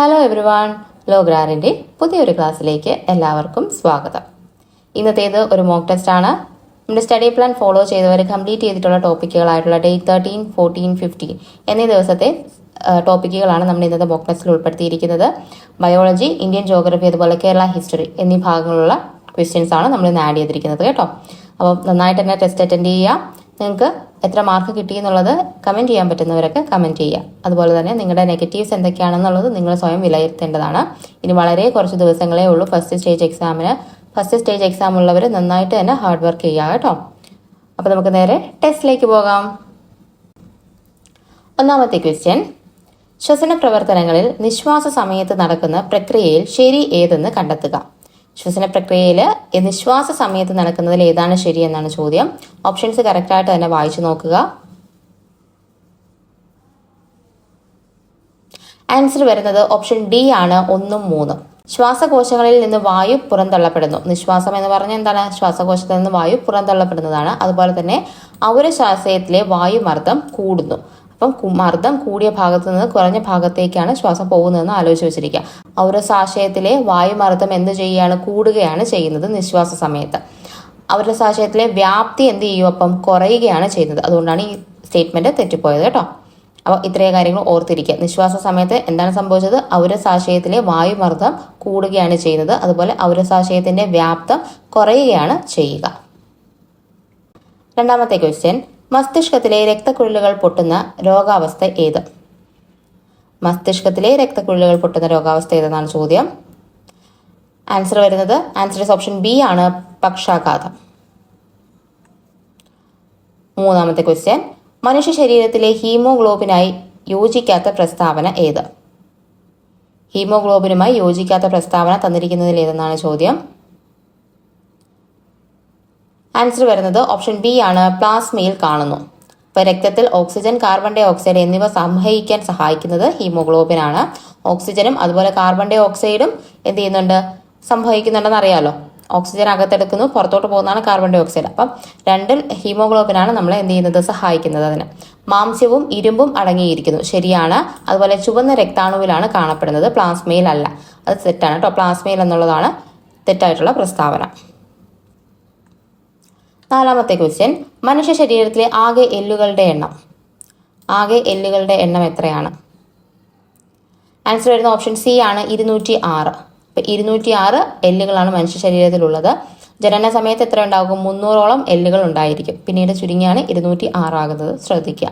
Hello everyone, ലോഗ്രാറിൻ്റെ പുതിയൊരു ക്ലാസ്സിലേക്ക് എല്ലാവർക്കും സ്വാഗതം. ഇന്നത്തേത് ഒരു മോക്ക് ടെസ്റ്റ് ആണ്. നമ്മുടെ സ്റ്റഡി പ്ലാൻ ഫോളോ ചെയ്തവർ കംപ്ലീറ്റ് ചെയ്തിട്ടുള്ള ടോപ്പിക്കുകളായിട്ടുള്ള ഡേ 13, 14, 15 എന്നീ ദിവസത്തെ ടോപ്പിക്കുകളാണ് നമ്മൾ ഇന്നത്തെ മോക്ക് ടെസ്റ്റിൽ ഉൾപ്പെടുത്തിയിരിക്കുന്നത്. ബയോളജി, ഇന്ത്യൻ ജോഗ്രഫി, അതുപോലെ കേരള ഹിസ്റ്ററി എന്നീ ഭാഗങ്ങളുള്ള ക്വസ്റ്റ്യൻസ് ആണ് നമ്മൾ ഇന്ന് ആഡ് ചെയ്തിരിക്കുന്നത് കേട്ടോ. അപ്പോൾ നന്നായിട്ട് തന്നെ ടെസ്റ്റ് അറ്റൻഡ് ചെയ്യുക. നിങ്ങൾക്ക് എത്ര മാർക്ക് കിട്ടിയെന്നുള്ളത് കമൻറ്റ് ചെയ്യാൻ പറ്റുന്നവരൊക്കെ കമൻറ്റ് ചെയ്യുക. അതുപോലെ തന്നെ നിങ്ങളുടെ നെഗറ്റീവ്സ് എന്തൊക്കെയാണെന്നുള്ളത് നിങ്ങൾ സ്വയം വിലയിരുത്തേണ്ടതാണ്. ഇനി വളരെ കുറച്ച് ദിവസങ്ങളേ ഉള്ളൂ ഫസ്റ്റ് സ്റ്റേജ് എക്സാമിന്. ഫസ്റ്റ് സ്റ്റേജ് എക്സാം ഉള്ളവർ നന്നായിട്ട് തന്നെ ഹാർഡ് വർക്ക് ചെയ്യുക കേട്ടോ. അപ്പോൾ നമുക്ക് നേരെ ടെസ്റ്റിലേക്ക് പോകാം. ഒന്നാമത്തെ ക്വസ്റ്റ്യൻ, ശ്വസന പ്രവർത്തനങ്ങളിൽ നിശ്വാസ സമയത്ത് നടക്കുന്ന പ്രക്രിയയിൽ ശരി ഏതെന്ന് കണ്ടെത്തുക. ശ്വസന പ്രക്രിയയിൽ നിശ്വാസ സമയത്ത് നടക്കുന്നതിൽ ഏതാണ് ശരി എന്നാണ് ചോദ്യം. ഓപ്ഷൻസ് കറക്റ്റായിട്ട് തന്നെ വായിച്ചു നോക്കുക. ആൻസർ വരുന്നത് ഓപ്ഷൻ ഡി ആണ്, 1ഉം 3ഉം. ശ്വാസകോശങ്ങളിൽ നിന്ന് വായു പുറന്തള്ളപ്പെടുന്നു. നിശ്വാസം എന്ന് പറഞ്ഞാൽ എന്താണ്? ശ്വാസകോശത്തിൽ നിന്ന് വായു പുറന്തള്ളപ്പെടുന്നതാണ്. അതുപോലെ തന്നെ ഔരശാശയത്തിലെ വായുമർദ്ദം കൂടുന്നു. അപ്പം മർദ്ദം കൂടിയ ഭാഗത്ത് നിന്ന് കുറഞ്ഞ ഭാഗത്തേക്കാണ് ശ്വാസം പോകുന്നതെന്ന് ആലോചിച്ച് വെച്ചിരിക്കുക. ഔരസാശയത്തിലെ വായുമർദ്ദം എന്ത് ചെയ്യുകയാണ്? കൂടുകയാണ് ചെയ്യുന്നത് നിശ്വാസ സമയത്ത്. ഔരസാശയത്തിലെ വ്യാപ്തി എന്ത് ചെയ്യും? അപ്പം കുറയുകയാണ് ചെയ്യുന്നത്. അതുകൊണ്ടാണ് ഈ സ്റ്റേറ്റ്മെന്റ് തെറ്റിപ്പോയത് കേട്ടോ. അപ്പോൾ ഇത്രയും കാര്യങ്ങൾ ഓർത്തിരിക്കുക. നിശ്വാസ സമയത്ത് എന്താണ് സംഭവിച്ചത്? ഔരസാശയത്തിലെ വായുമർദ്ദം കൂടുകയാണ് ചെയ്യുന്നത്. അതുപോലെ ഔരസാശയത്തിന്റെ വ്യാപ്തം കുറയുകയാണ് ചെയ്യുക. രണ്ടാമത്തെ ക്വസ്റ്റ്യൻ, മസ്തിഷ്കത്തിലെ രക്തക്കുഴലുകൾ പൊട്ടുന്ന രോഗാവസ്ഥ ഏത്? മസ്തിഷ്കത്തിലെ രക്തക്കുഴലുകൾ പൊട്ടുന്ന രോഗാവസ്ഥ ഏതെന്നാണ് ചോദ്യം. ആൻസർ വരുന്നത് ഓപ്ഷൻ ബി ആണ്, പക്ഷാഘാതം. മൂന്നാമത്തെ ക്വസ്റ്റ്യൻ, മനുഷ്യ ശരീരത്തിലെ ഹീമോഗ്ലോബിനായി യോജിക്കാത്ത പ്രസ്താവന ഏത്? ഹീമോഗ്ലോബിനുമായി യോജിക്കാത്ത പ്രസ്താവന തന്നിരിക്കുന്നതിൽ ഏതെന്നാണ് ചോദ്യം. ആൻസർ വരുന്നത് ഓപ്ഷൻ ബി ആണ്, പ്ലാസ്മയിൽ കാണുന്നു. ഇപ്പോൾ രക്തത്തിൽ ഓക്സിജൻ, കാർബൺ ഡൈ ഓക്സൈഡ് എന്നിവ സംവഹിക്കാൻ സഹായിക്കുന്നത് ഹീമോഗ്ലോബിൻ ആണ്. ഓക്സിജനും അതുപോലെ കാർബൺ ഡൈ ഓക്സൈഡും എന്ത് ചെയ്യുന്നുണ്ട്? സംഭവിക്കുന്നുണ്ടെന്ന് അറിയാലോ. ഓക്സിജൻ അകത്തെടുക്കുന്നു, പുറത്തോട്ട് പോകുന്നതാണ് കാർബൺ ഡൈ ഓക്സൈഡ്. അപ്പം രണ്ടിൽ ഹീമോഗ്ലോബിനാണ് നമ്മളെ എന്ത് ചെയ്യുന്നത്? സഹായിക്കുന്നത്. അതിന് മാംസ്യവും ഇരുമ്പും അടങ്ങിയിരിക്കുന്നു, ശരിയാണ്. അതുപോലെ ചുവന്ന രക്താണുവിലാണ് കാണപ്പെടുന്നത്, പ്ലാസ്മയിൽ അല്ല. അത് തെറ്റാണ് കേട്ടോ. പ്ലാസ്മയിൽ എന്നുള്ളതാണ് തെറ്റായിട്ടുള്ള പ്രസ്താവന. നാലാമത്തെ ക്വസ്റ്റ്യൻ, മനുഷ്യ ശരീരത്തിലെ ആകെ എല്ലുകളുടെ എണ്ണം എത്രയാണ്? ആൻസർ വരുന്ന ഓപ്ഷൻ സി ആണ്, 206. ഇപ്പം 206 എല്ലുകളാണ് മനുഷ്യ ശരീരത്തിലുള്ളത്. ജനന സമയത്ത് എത്ര ഉണ്ടാകും? 300ഓളം എല്ലുകൾ ഉണ്ടായിരിക്കും. പിന്നീട് ചുരുങ്ങിയാണ് 206 ആകുന്നത്. ശ്രദ്ധിക്കുക.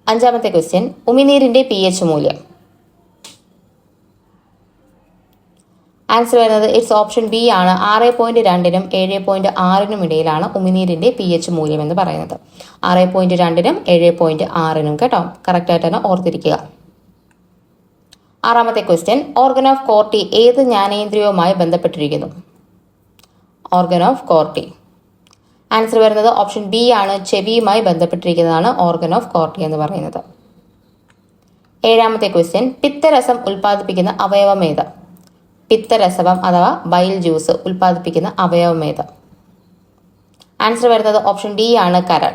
അഞ്ചാമത്തെ ക്വസ്റ്റ്യൻ, ഉമിനീരിന്റെ pH മൂല്യം. ആൻസർ വരുന്നത് ഇറ്റ്സ് ഓപ്ഷൻ ബി ആണ്, 6.2നും 7.6നും ഇടയിലാണ് ഉമിനീരിന്റെ pH മൂല്യം എന്ന് പറയുന്നത്. 6.2നും 7.6നും കേട്ടോ. കറക്റ്റായിട്ട് തന്നെ ഓർത്തിരിക്കുക. ആറാമത്തെ ക്വസ്റ്റ്യൻ, ഓർഗൻ ഓഫ് കോർട്ടി ഏത് ജ്ഞാനേന്ദ്രിയവുമായി ബന്ധപ്പെട്ടിരിക്കുന്നു? Organ of Corti. ആൻസർ വരുന്നത് ഓപ്ഷൻ ബി ആണ്, ചെവിയുമായി ബന്ധപ്പെട്ടിരിക്കുന്നതാണ് ഓർഗൻ ഓഫ് കോർട്ടി എന്ന് പറയുന്നത്. ഏഴാമത്തെ ക്വസ്റ്റ്യൻ, പിത്തരസം ഉൽപ്പാദിപ്പിക്കുന്ന അവയവം ഏത്? പിത്തരസവം അഥവാ ബൈൽ ജ്യൂസ് ഉൽപ്പാദിപ്പിക്കുന്ന അവയവം ഏത്? ആൻസർ വരുന്നത് ഓപ്ഷൻ ഡി ആണ്, കരൾ.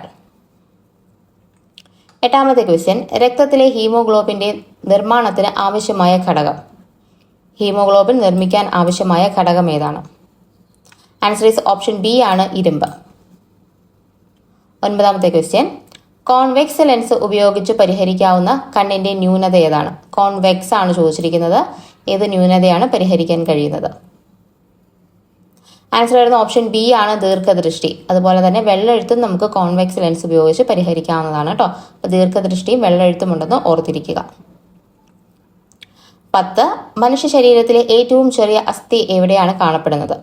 എട്ടാമത്തെ ക്വസ്റ്റ്യൻ, രക്തത്തിലെ ഹീമോഗ്ലോബിന്റെ നിർമ്മാണത്തിന് ആവശ്യമായ ഘടകം. ഹീമോഗ്ലോബിൻ നിർമ്മിക്കാൻ ആവശ്യമായ ഘടകം ഏതാണ്? ആൻസർ ഈസ് ഓപ്ഷൻ ബി ആണ്, ഇരുമ്പ്. ഒൻപതാമത്തെ ക്വസ്റ്റ്യൻ, കോൺവെക്സ് ലെൻസ് ഉപയോഗിച്ച് പരിഹരിക്കാവുന്ന കണ്ണിന്റെ ന്യൂനത ഏതാണ്? കോൺവെക്സ് ആണ് ചോദിച്ചിരിക്കുന്നത്. ഏത് ന്യൂനതയാണ് പരിഹരിക്കാൻ കഴിയുന്നത്? ആൻസർ വരുന്ന ഓപ്ഷൻ ബി ആണ്, ദീർഘദൃഷ്ടി. അതുപോലെ തന്നെ വെള്ളെഴുത്തും നമുക്ക് കോൺവെക്സ് ലെൻസ് ഉപയോഗിച്ച് പരിഹരിക്കാവുന്നതാണ് കേട്ടോ. അപ്പോൾ ദീർഘദൃഷ്ടിയും വെള്ളെഴുത്തും ഉണ്ടെന്ന് ഓർത്തിരിക്കുക. 10, മനുഷ്യ ശരീരത്തിലെ ഏറ്റവും ചെറിയ അസ്ഥി എവിടെയാണ് കാണപ്പെടുന്നത്?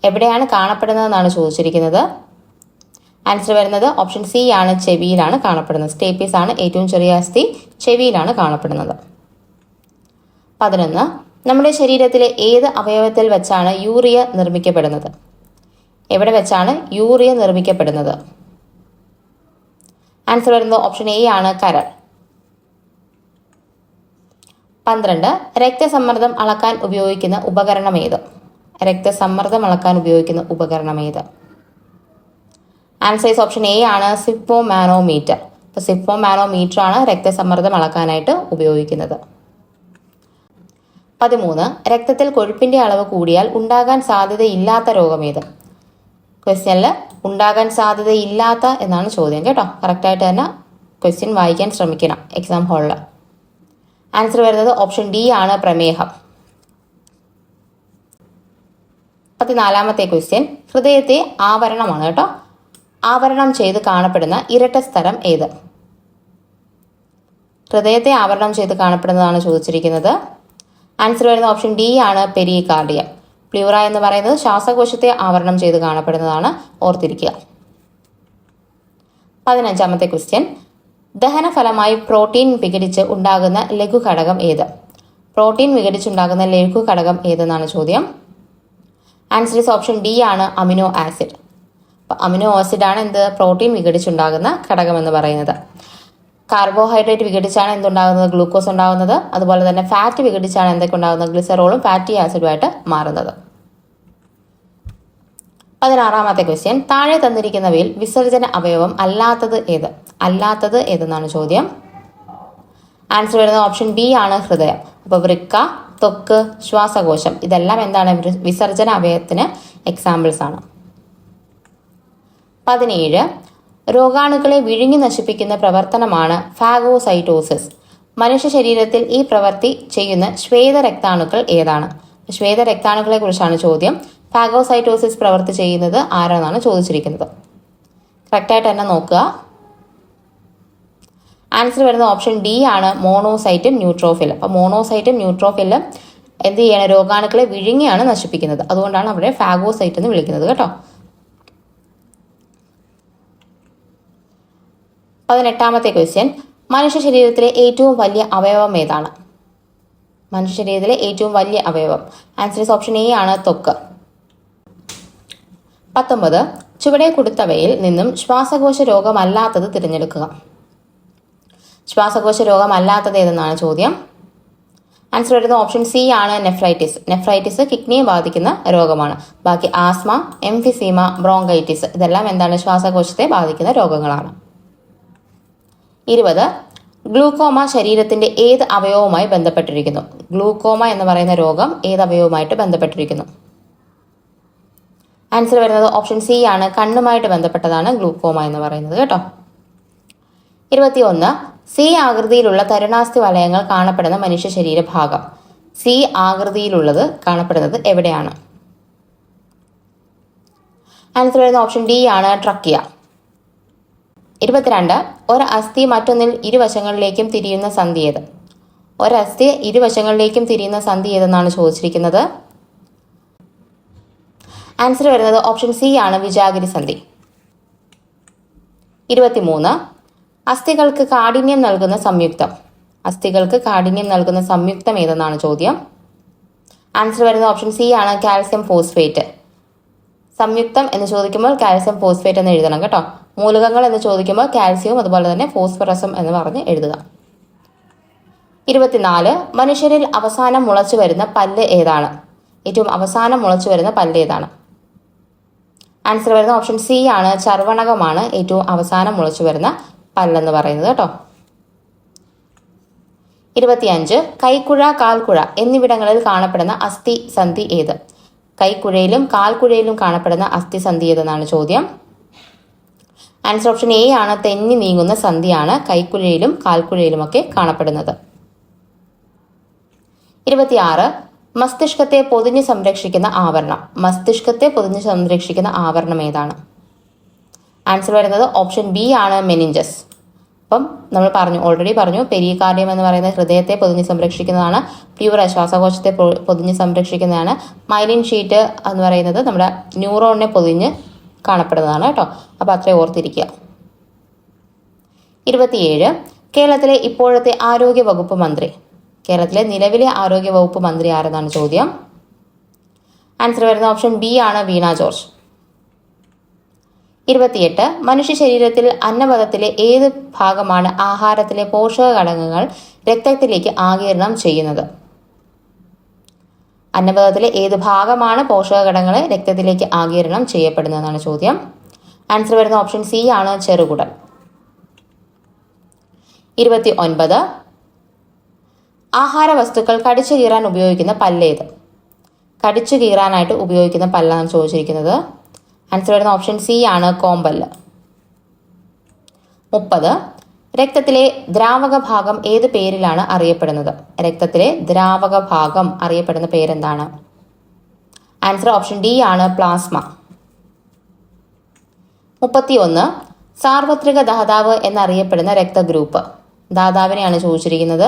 എവിടെയാണ് കാണപ്പെടുന്നതെന്നാണ് ചോദിച്ചിരിക്കുന്നത്. ആൻസർ വരുന്നത് ഓപ്ഷൻ സി ആണ്, ചെവിയിലാണ് കാണപ്പെടുന്നത്. സ്റ്റേപ്പീസ് ആണ് ഏറ്റവും ചെറിയ അസ്ഥി, ചെവിയിലാണ് കാണപ്പെടുന്നത്. 11, നമ്മുടെ ശരീരത്തിലെ ഏത് അവയവത്തിൽ വെച്ചാണ് യൂറിയ നിർമ്മിക്കപ്പെടുന്നത്? എവിടെ വെച്ചാണ് യൂറിയ നിർമ്മിക്കപ്പെടുന്നത്? ആൻസർ വരുന്നത് ഓപ്ഷൻ എ ആണ്, കരൾ. 12, രക്തസമ്മർദ്ദം അളക്കാൻ ഉപയോഗിക്കുന്ന ഉപകരണം ഏത്? രക്തസമ്മർദ്ദം അളക്കാൻ ഉപയോഗിക്കുന്ന ഉപകരണം ഏത്? ആൻസർ ഈസ് ഓപ്ഷൻ എ ആണ്, സിഗ്മോമാനോമീറ്റർ. അപ്പോൾ സിഗ്മോമാനോമീറ്റർ ആണ് രക്തസമ്മർദ്ദം അളക്കാനായിട്ട് ഉപയോഗിക്കുന്നത്. 13. രക്തത്തിൽ കൊഴുപ്പിന്റെ അളവ് കൂടിയാൽ ഉണ്ടാകാൻ സാധ്യതയില്ലാത്ത രോഗമേത്? ക്വസ്റ്റ്യനിൽ ഉണ്ടാകാൻ സാധ്യതയില്ലാത്ത എന്നാണ് ചോദ്യം കേട്ടോ. കറക്റ്റായിട്ട് തന്നെ ക്വസ്റ്റ്യൻ വായിക്കാൻ ശ്രമിക്കണം എക്സാം ഹാളിൽ. ആൻസർ വരുന്നത് ഓപ്ഷൻ ഡി ആണ്, പ്രമേഹം. 14ാമത്തെ ക്വസ്റ്റ്യൻ ഹൃദയത്തെ ആവരണമാണ് കേട്ടോ. ആവരണം ചെയ്ത് കാണപ്പെടുന്ന ഇരട്ട സ്ഥലം ഏത്? ഹൃദയത്തെ ആവരണം ചെയ്ത് കാണപ്പെടുന്നതാണ് ചോദിച്ചിരിക്കുന്നത്. ആൻസർ വരുന്ന ഓപ്ഷൻ ഡി ആണ്, പെരികാർഡിയം. പ്ലൂറ എന്ന് പറയുന്നത് ശ്വാസകോശത്തെ ആവരണം ചെയ്ത് കാണപ്പെടുന്നതാണ്, ഓർത്തിരിക്കുക. 15ാമത്തെ ക്വസ്റ്റ്യൻ ദഹനഫലമായി പ്രോട്ടീൻ വിഘടിച്ച് ഉണ്ടാകുന്ന ലഘുഘടകം ഏത്? പ്രോട്ടീൻ വിഘടിച്ചുണ്ടാകുന്ന ലഘുഘടകം ഏതെന്നാണ് ചോദ്യം. ആൻസർ ഇസ് ഓപ്ഷൻ ഡി ആണ്, അമിനോ ആസിഡ്. അമിനോ ആസിഡ് ആണ് എന്ത്? പ്രോട്ടീൻ വിഘടിച്ചുണ്ടാകുന്ന ഘടകം എന്ന് പറയുന്നത്. കാർബോഹൈഡ്രേറ്റ് വിഘടിച്ചാണ് എന്തുണ്ടാകുന്നത്? ഗ്ലൂക്കോസ് ഉണ്ടാകുന്നത്. അതുപോലെ തന്നെ ഫാറ്റ് വിഘടിച്ചാണ് എന്തൊക്കെ ഉണ്ടാകുന്നത്? ഗ്ലിസറോളും ഫാറ്റി ആസിഡുമായിട്ട് മാറുന്നത്. 16ാമത്തെ ക്വസ്റ്റ്യൻ താഴെ തന്നിരിക്കുന്നവയിൽ വിസർജന അവയവം അല്ലാത്തത് ഏത്? അല്ലാത്തത് ഏതെന്നാണ് ചോദ്യം. ആൻസർ വരുന്നത് ഓപ്ഷൻ ബി ആണ്, ഹൃദയം. അപ്പോൾ വൃക്ക, ത്വക്ക്, ശ്വാസകോശം ഇതെല്ലാം എന്താണ്? വിസർജന അവയവത്തിന് എക്സാമ്പിൾസ് ആണ്. 17. രോഗാണുക്കളെ വിഴുങ്ങി നശിപ്പിക്കുന്ന പ്രവർത്തനമാണ് ഫാഗോസൈറ്റോസിസ്. മനുഷ്യ ശരീരത്തിൽ ഈ പ്രവൃത്തി ചെയ്യുന്ന ശ്വേതരക്താണുക്കൾ ഏതാണ്? ശ്വേതരക്താണുക്കളെ കുറിച്ചാണ് ചോദ്യം. ഫാഗോസൈറ്റോസിസ് പ്രവൃത്തി ചെയ്യുന്നത് ആരാണെന്നാണ് ചോദിച്ചിരിക്കുന്നത്. കറക്റ്റായിട്ട് തന്നെ നോക്കുക. ആൻസർ വരുന്നത് ഓപ്ഷൻ ഡി ആണ്, മോണോസൈറ്റും ന്യൂട്രോഫിലും. അപ്പോൾ മോണോസൈറ്റും ന്യൂട്രോഫിലും എന്ത് ചെയ്യണം? രോഗാണുക്കളെ വിഴുങ്ങിയാണ് നശിപ്പിക്കുന്നത്. അതുകൊണ്ടാണ് അവിടെ ഫാഗോസൈറ്റ് എന്ന് വിളിക്കുന്നത് കേട്ടോ. 18ാമത്തെ ക്വസ്റ്റ്യൻ മനുഷ്യ ശരീരത്തിലെ ഏറ്റവും വലിയ അവയവം ഏതാണ്? മനുഷ്യ ശരീരത്തിലെ ഏറ്റവും വലിയ അവയവം. ആൻസർ ഇസ് ഓപ്ഷൻ എ ആണ്, ത്വക്ക്. 19. ചുവടെ കൊടുത്തവയിൽ നിന്നും ശ്വാസകോശ രോഗമല്ലാത്തത് തിരഞ്ഞെടുക്കുക. ശ്വാസകോശ രോഗമല്ലാത്തത് ഏതെന്നാണ് ചോദ്യം. ആൻസർ വരുന്നത് ഓപ്ഷൻ സി ആണ്, നെഫ്രൈറ്റിസ്. നെഫ്രൈറ്റിസ് കിഡ്നിയെ ബാധിക്കുന്ന രോഗമാണ്. ബാക്കി ആസ്മ, എംഫിസീമ, ബ്രോങ്കൈറ്റിസ് ഇതെല്ലാം എന്താണ്? ശ്വാസകോശത്തെ ബാധിക്കുന്ന രോഗങ്ങളാണ്. 20. ഗ്ലൂക്കോമ ശരീരത്തിന്റെ ഏത് അവയവവുമായി ബന്ധപ്പെട്ടിരിക്കുന്നു? ഗ്ലൂക്കോമ എന്ന് പറയുന്ന രോഗം ഏത് അവയവവുമായിട്ട് ബന്ധപ്പെട്ടിരിക്കുന്നു? ആൻസർ വരുന്നത് ഓപ്ഷൻ സി ആണ്, കണ്ണുമായിട്ട് ബന്ധപ്പെട്ടതാണ് ഗ്ലൂക്കോമ എന്ന് പറയുന്നത് കേട്ടോ. 21. സി ആകൃതിയിലുള്ള തരുണാസ്ഥി വലയങ്ങൾ കാണപ്പെടുന്ന മനുഷ്യ ശരീരഭാഗം. സി ആകൃതിയിലുള്ളത് കാണപ്പെടുന്നത് എവിടെയാണ്? ആൻസർ വരുന്ന ഓപ്ഷൻ ഡി ആണ്, ട്രക്കിയ. 22. ഒരു അസ്ഥി മറ്റൊന്നിൽ ഇരുവശങ്ങളിലേക്കും തിരിയുന്ന സന്ധി ഏത്? ഒരസ്ഥി ഇരുവശങ്ങളിലേക്കും തിരിയുന്ന സന്ധി ഏതെന്നാണ് ചോദിച്ചിരിക്കുന്നത്. ആൻസർ വരുന്നത് ഓപ്ഷൻ സി ആണ്, വിജാഗിരി സന്ധി. 23. അസ്ഥികൾക്ക് കാഠിന്യം നൽകുന്ന സംയുക്തം. അസ്ഥികൾക്ക് കാഠിന്യം നൽകുന്ന സംയുക്തം ഏതെന്നാണ് ചോദ്യം. ആൻസർ വരുന്നത് ഓപ്ഷൻ സി ആണ്, കാൽസ്യം ഫോസ്ഫേറ്റ്. സംയുക്തം എന്ന് ചോദിക്കുമ്പോൾ കാൽസ്യം ഫോസ്ഫേറ്റ് എന്ന് എഴുതണം കേട്ടോ. മൂലകങ്ങൾ എന്ന് ചോദിക്കുമ്പോൾ കാൽസ്യവും അതുപോലെ തന്നെ ഫോസ്ഫറസും എന്ന് പറഞ്ഞ് എഴുതുക. 24. മനുഷ്യരിൽ അവസാനം മുളച്ചു വരുന്ന പല്ല് ഏതാണ്? ഏറ്റവും അവസാനം മുളച്ചു വരുന്ന പല്ല് ഏതാണ്? ആൻസർ വരുന്ന ഓപ്ഷൻ സി ആണ്, ചർവണകമാണ് ഏറ്റവും അവസാനം മുളച്ചു വരുന്ന പല്ലെന്ന് പറയുന്നത് കേട്ടോ. 25. കൈക്കുഴ, കാൽക്കുഴ എന്നിവിടങ്ങളിൽ കാണപ്പെടുന്ന അസ്ഥി സന്ധി ഏത്? കൈക്കുഴയിലും കാൽക്കുഴയിലും കാണപ്പെടുന്ന അസ്ഥി സന്ധി ഏതെന്നാണ് ചോദ്യം. ആൻസർ ഓപ്ഷൻ എ ആണ്, തെന്നി നീങ്ങുന്ന സന്ധിയാണ് കൈക്കുഴയിലും കാൽക്കുഴയിലുമൊക്കെ കാണപ്പെടുന്നത്. 26. മസ്തിഷ്കത്തെ പൊതിഞ്ഞ് സംരക്ഷിക്കുന്ന ആവരണം. മസ്തിഷ്കത്തെ പൊതിഞ്ഞ് സംരക്ഷിക്കുന്ന ആവരണം ഏതാണ്? ആൻസർ വരുന്നത് ഓപ്ഷൻ ബി ആണ്, മെനിഞ്ചസ്. അപ്പം നമ്മൾ ഓൾറെഡി പറഞ്ഞു പെരികാർഡിയം എന്ന് പറയുന്നത് ഹൃദയത്തെ പൊതിഞ്ഞ് സംരക്ഷിക്കുന്നതാണ്. പ്യൂറ ശ്വാസകോശത്തെ പൊതിഞ്ഞ് സംരക്ഷിക്കുന്നതാണ്. മൈലിൻ ഷീറ്റ് എന്ന് പറയുന്നത് നമ്മുടെ ന്യൂറോണിനെ പൊതിഞ്ഞ് കാണപ്പെടുന്നതാണ് കേട്ടോ. അപ്പോൾ അത്രയും ഓർത്തിരിക്കുക. 27. കേരളത്തിലെ ഇപ്പോഴത്തെ ആരോഗ്യ വകുപ്പ് മന്ത്രി. കേരളത്തിലെ നിലവിലെ ആരോഗ്യ വകുപ്പ് മന്ത്രി ആരെന്നാണ് ചോദ്യം. ആൻസർ വരുന്ന ഓപ്ഷൻ ബി ആണ്, വീണ ജോർജ്. 28. മനുഷ്യ ശരീരത്തിൽ അന്നപഥത്തിലെ ഏത് ഭാഗമാണ് ആഹാരത്തിലെ പോഷക ഘടകങ്ങൾ രക്തത്തിലേക്ക് ആഗിരണം ചെയ്യുന്നത്? അന്നപഥത്തിലെ ഏത് ഭാഗമാണ് പോഷക ഘടകങ്ങൾ രക്തത്തിലേക്ക് ആഗിരണം ചെയ്യപ്പെടുന്നതെന്നാണ് ചോദ്യം. ആൻസർ വരുന്ന ഓപ്ഷൻ സി ആണ്, ചെറുകുടൽ. 29. ആഹാര വസ്തുക്കൾ കടിച്ചു കീറാൻ ഉപയോഗിക്കുന്ന പല്ലേത്? കടിച്ചു കീറാനായിട്ട് ഉപയോഗിക്കുന്ന പല്ലാണ് ചോദിച്ചിരിക്കുന്നത്. ആൻസർ വരുന്ന ഓപ്ഷൻ സി ആണ് കോമ്പല്ല്. 30. രക്തത്തിലെ ദ്രാവക ഭാഗം ഏത് പേരിലാണ് അറിയപ്പെടുന്നത്? രക്തത്തിലെ ദ്രാവക ഭാഗം അറിയപ്പെടുന്ന പേരെന്താണ്? ആൻസർ ഓപ്ഷൻ ഡി ആണ് പ്ലാസ്മ. 31. സാർവത്രിക ദാതാവ് എന്നറിയപ്പെടുന്ന രക്തഗ്രൂപ്പ്. ദാതാവിനെയാണ് ചോദിച്ചിരിക്കുന്നത്.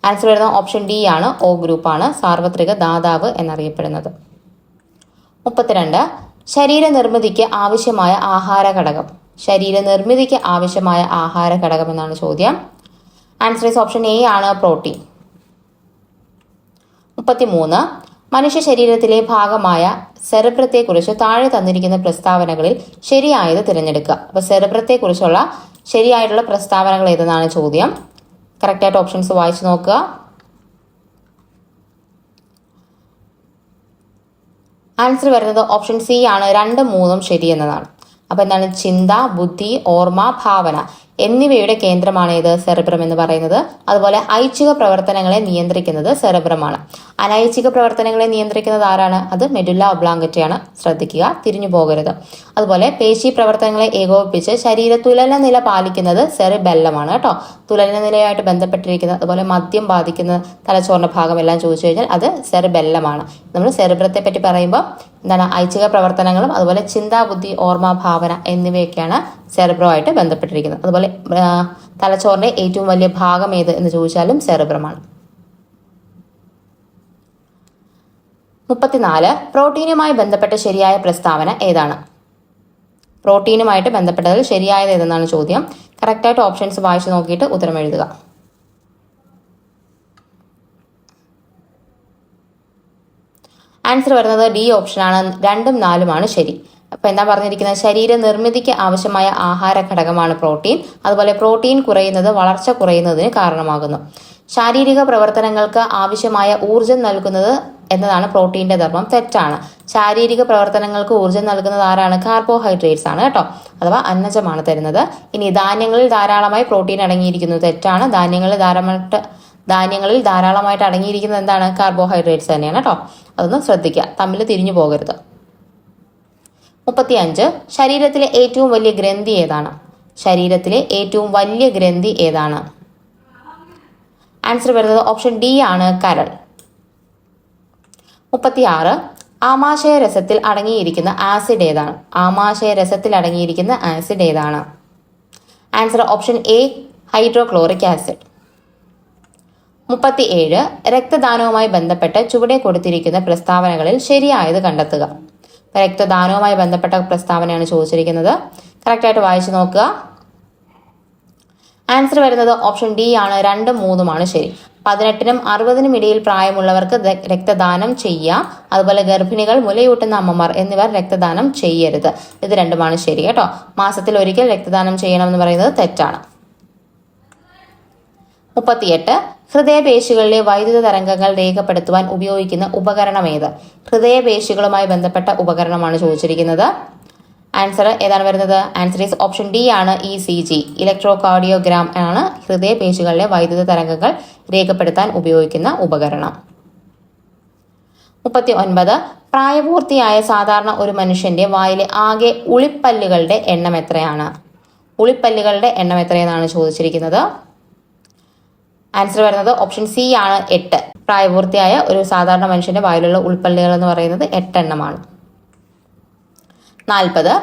ആൻസർ വരുന്ന ഓപ്ഷൻ ഡി ആണ് ഒ ഗ്രൂപ്പാണ് സാർവത്രിക ദാതാവ് എന്നറിയപ്പെടുന്നത്. 32. ശരീരനിർമ്മിതിക്ക് ആവശ്യമായ ആഹാര ഘടകം. ശരീരനിർമ്മിതിക്ക് ആവശ്യമായ ആഹാര ഘടകം എന്നാണ് ചോദ്യം. ആൻസർ ഈസ് ഓപ്ഷൻ എ ആണ് പ്രോട്ടീൻ. 33. മനുഷ്യ ശരീരത്തിലെ ഭാഗമായ സെറിബ്രത്തെക്കുറിച്ച് താഴെ തന്നിരിക്കുന്ന പ്രസ്താവനകളിൽ ശരിയായത് തിരഞ്ഞെടുക്കുക. അപ്പോൾ സെറിബ്രത്തെക്കുറിച്ചുള്ള ശരിയായിട്ടുള്ള പ്രസ്താവനകൾ ഏതെന്നാണ് ചോദ്യം. കറക്റ്റായിട്ട് ഓപ്ഷൻസ് വായിച്ചു നോക്കുക. ആൻസർ വരുന്നത് ഓപ്ഷൻ സി ആണ് 2, 3 ശരി എന്നതാണ്. അപ്പൊ എന്താണ്? ചിന്ത, ബുദ്ധി, ഓർമ്മ, ഭാവന എന്നിവയുടെ കേന്ദ്രമാണ് ഇത് സെറിബ്രം എന്ന് പറയുന്നത്. അതുപോലെ ഐച്ഛിക പ്രവർത്തനങ്ങളെ നിയന്ത്രിക്കുന്നത് സെറിബ്രമാണ്. അനൈച്ഛിക പ്രവർത്തനങ്ങളെ നിയന്ത്രിക്കുന്നത് ആരാണ്? അത് മെഡുല്ല ഒബ്ലാങ്കറ്റയാണ്. ശ്രദ്ധിക്കുക, തിരിഞ്ഞു പോകരുത്. അതുപോലെ പേശി പ്രവർത്തനങ്ങളെ ഏകോപിപ്പിച്ച് ശരീര തുലന നില പാലിക്കുന്നത് സെറിബെല്ലമാണ് കേട്ടോ. തുലന നിലയായിട്ട് ബന്ധപ്പെട്ടിരിക്കുന്നത്, അതുപോലെ മദ്യം ബാധിക്കുന്ന തലച്ചോറിന്റെ ഭാഗം എല്ലാം ചോദിച്ചു കഴിഞ്ഞാൽ അത് സെറിബെല്ലമാണ്. നമ്മൾ സെറിബ്രത്തെ പറ്റി പറയുമ്പോൾ എന്താണ്? ഐച്ഛിക പ്രവർത്തനങ്ങളും അതുപോലെ ചിന്താ, ബുദ്ധി, ഓർമ്മ, ഭാവന എന്നിവയൊക്കെയാണ് സെറിബ്രോ ആയിട്ട് ബന്ധപ്പെട്ടിരിക്കുന്നത്. അതുപോലെ തലച്ചോറിന്റെ ഏറ്റവും വലിയ ഭാഗം ഏത് എന്ന് ചോദിച്ചാലും സെറിബ്രമാണ്. 34. പ്രോട്ടീനുമായി ബന്ധപ്പെട്ട ശരിയായ പ്രസ്താവന ഏതാണ്? പ്രോട്ടീനുമായിട്ട് ബന്ധപ്പെട്ടതിൽ ശരിയായത് ഏതെന്നാണ് ചോദ്യം. കറക്റ്റായിട്ട് ഓപ്ഷൻസ് വായിച്ചു നോക്കിയിട്ട് ഉത്തരം എഴുതുക. ആൻസർ വരുന്നത് ഡി ഓപ്ഷനാണ്. 2ഉം 4ഉമാണ് ശരി. അപ്പൊ എന്താ പറഞ്ഞിരിക്കുന്നത്? ശരീര നിർമ്മിതിക്ക് ആവശ്യമായ ആഹാര ഘടകമാണ് പ്രോട്ടീൻ. അതുപോലെ പ്രോട്ടീൻ കുറയുന്നത് വളർച്ച കുറയുന്നതിന് കാരണമാകുന്നു. ശാരീരിക പ്രവർത്തനങ്ങൾക്ക് ആവശ്യമായ ഊർജം നൽകുന്നത് എന്നതാണ് പ്രോട്ടീന്റെ ധർമ്മം. തെറ്റാണ്. ശാരീരിക പ്രവർത്തനങ്ങൾക്ക് ഊർജം നൽകുന്നത് ആരാണ്? കാർബോഹൈഡ്രേറ്റ്സ് ആണ് കേട്ടോ, അഥവാ അന്നജമാണ് തരുന്നത്. ഇനി ധാന്യങ്ങളിൽ ധാരാളമായി പ്രോട്ടീൻ അടങ്ങിയിരിക്കുന്നു. തെറ്റാണ്. ധാന്യങ്ങളിൽ ധാരാളമായിട്ട് അടങ്ങിയിരിക്കുന്നത് എന്താണ്? കാർബോഹൈഡ്രേറ്റ്സ് തന്നെയാണ് കേട്ടോ. അതൊന്ന് ശ്രദ്ധിക്കുക, തമ്മിൽ തിരിഞ്ഞു പോകരുത്. 35. ശരീരത്തിലെ ഏറ്റവും വലിയ ഗ്രന്ഥി ഏതാണ്? ശരീരത്തിലെ ഏറ്റവും വലിയ ഗ്രന്ഥി ഏതാണ്? ആൻസർ വരുന്നത് ഓപ്ഷൻ ഡി ആണ് കരൾ. 36. ആമാശയ രസത്തിൽ അടങ്ങിയിരിക്കുന്ന ആസിഡ് ഏതാണ്? ആമാശയ രസത്തിൽ അടങ്ങിയിരിക്കുന്ന ആസിഡ് ഏതാണ്? Answer option A hydrochloric acid. 37. രക്തദാനവുമായി ബന്ധപ്പെട്ട് ചുവടെ കൊടുത്തിരിക്കുന്ന പ്രസ്താവനകളിൽ ശരിയായത് കണ്ടെത്തുക. രക്തദാനവുമായി ബന്ധപ്പെട്ട പ്രസ്താവനയാണ് ചോദിച്ചിരിക്കുന്നത്. കറക്റ്റായിട്ട് വായിച്ചു നോക്കുക. ആൻസർ വരുന്നത് ഓപ്ഷൻ ഡി ആണ്. 2ഉം 3ഉമാണ് ശരി. 18നും 60നും ഇടയിൽ പ്രായമുള്ളവർക്ക് രക്തദാനം ചെയ്യാം. അതുപോലെ ഗർഭിണികൾ, മുലയൂട്ടുന്ന അമ്മമാർ എന്നിവർ രക്തദാനം ചെയ്യരുത്. ഇത് 2ഉമാണ് ശരി കേട്ടോ. മാസത്തിൽ ഒരിക്കൽ രക്തദാനം ചെയ്യണമെന്ന് പറയുന്നത് തെറ്റാണ്. 38. ഹൃദയപേശികളിലെ വൈദ്യുത തരംഗങ്ങൾ രേഖപ്പെടുത്തുവാൻ ഉപയോഗിക്കുന്ന ഉപകരണം ഏത്? ഹൃദയപേശികളുമായി ബന്ധപ്പെട്ട ഉപകരണമാണ് ചോദിച്ചിരിക്കുന്നത്. ആൻസർ ഏതാണ് വരുന്നത്? ആൻസർ ഈസ് ഓപ്ഷൻ ഡി ആണ് ECG. ഇലക്ട്രോകാർഡിയോഗ്രാം ആണ് ഹൃദയപേശികളിലെ വൈദ്യുത തരംഗങ്ങൾ രേഖപ്പെടുത്താൻ ഉപയോഗിക്കുന്ന ഉപകരണം. 39. പ്രായപൂർത്തിയായ സാധാരണ ഒരു മനുഷ്യന്റെ വായിലെ ആകെ ഉളിപ്പല്ലുകളുടെ എണ്ണം എത്രയാണ്? ഉളിപ്പല്ലുകളുടെ എണ്ണം എത്രയെന്നാണ് ചോദിച്ചിരിക്കുന്നത്. ആൻസർ വരുന്നത് ഓപ്ഷൻ സി ആണ് 8. പ്രായപൂർത്തിയായ ഒരു സാധാരണ മനുഷ്യന്റെ വായിലുള്ള ഉൾപ്പല്ലുകൾ എന്ന് പറയുന്നത് 8 എണ്ണമാണ്. 40.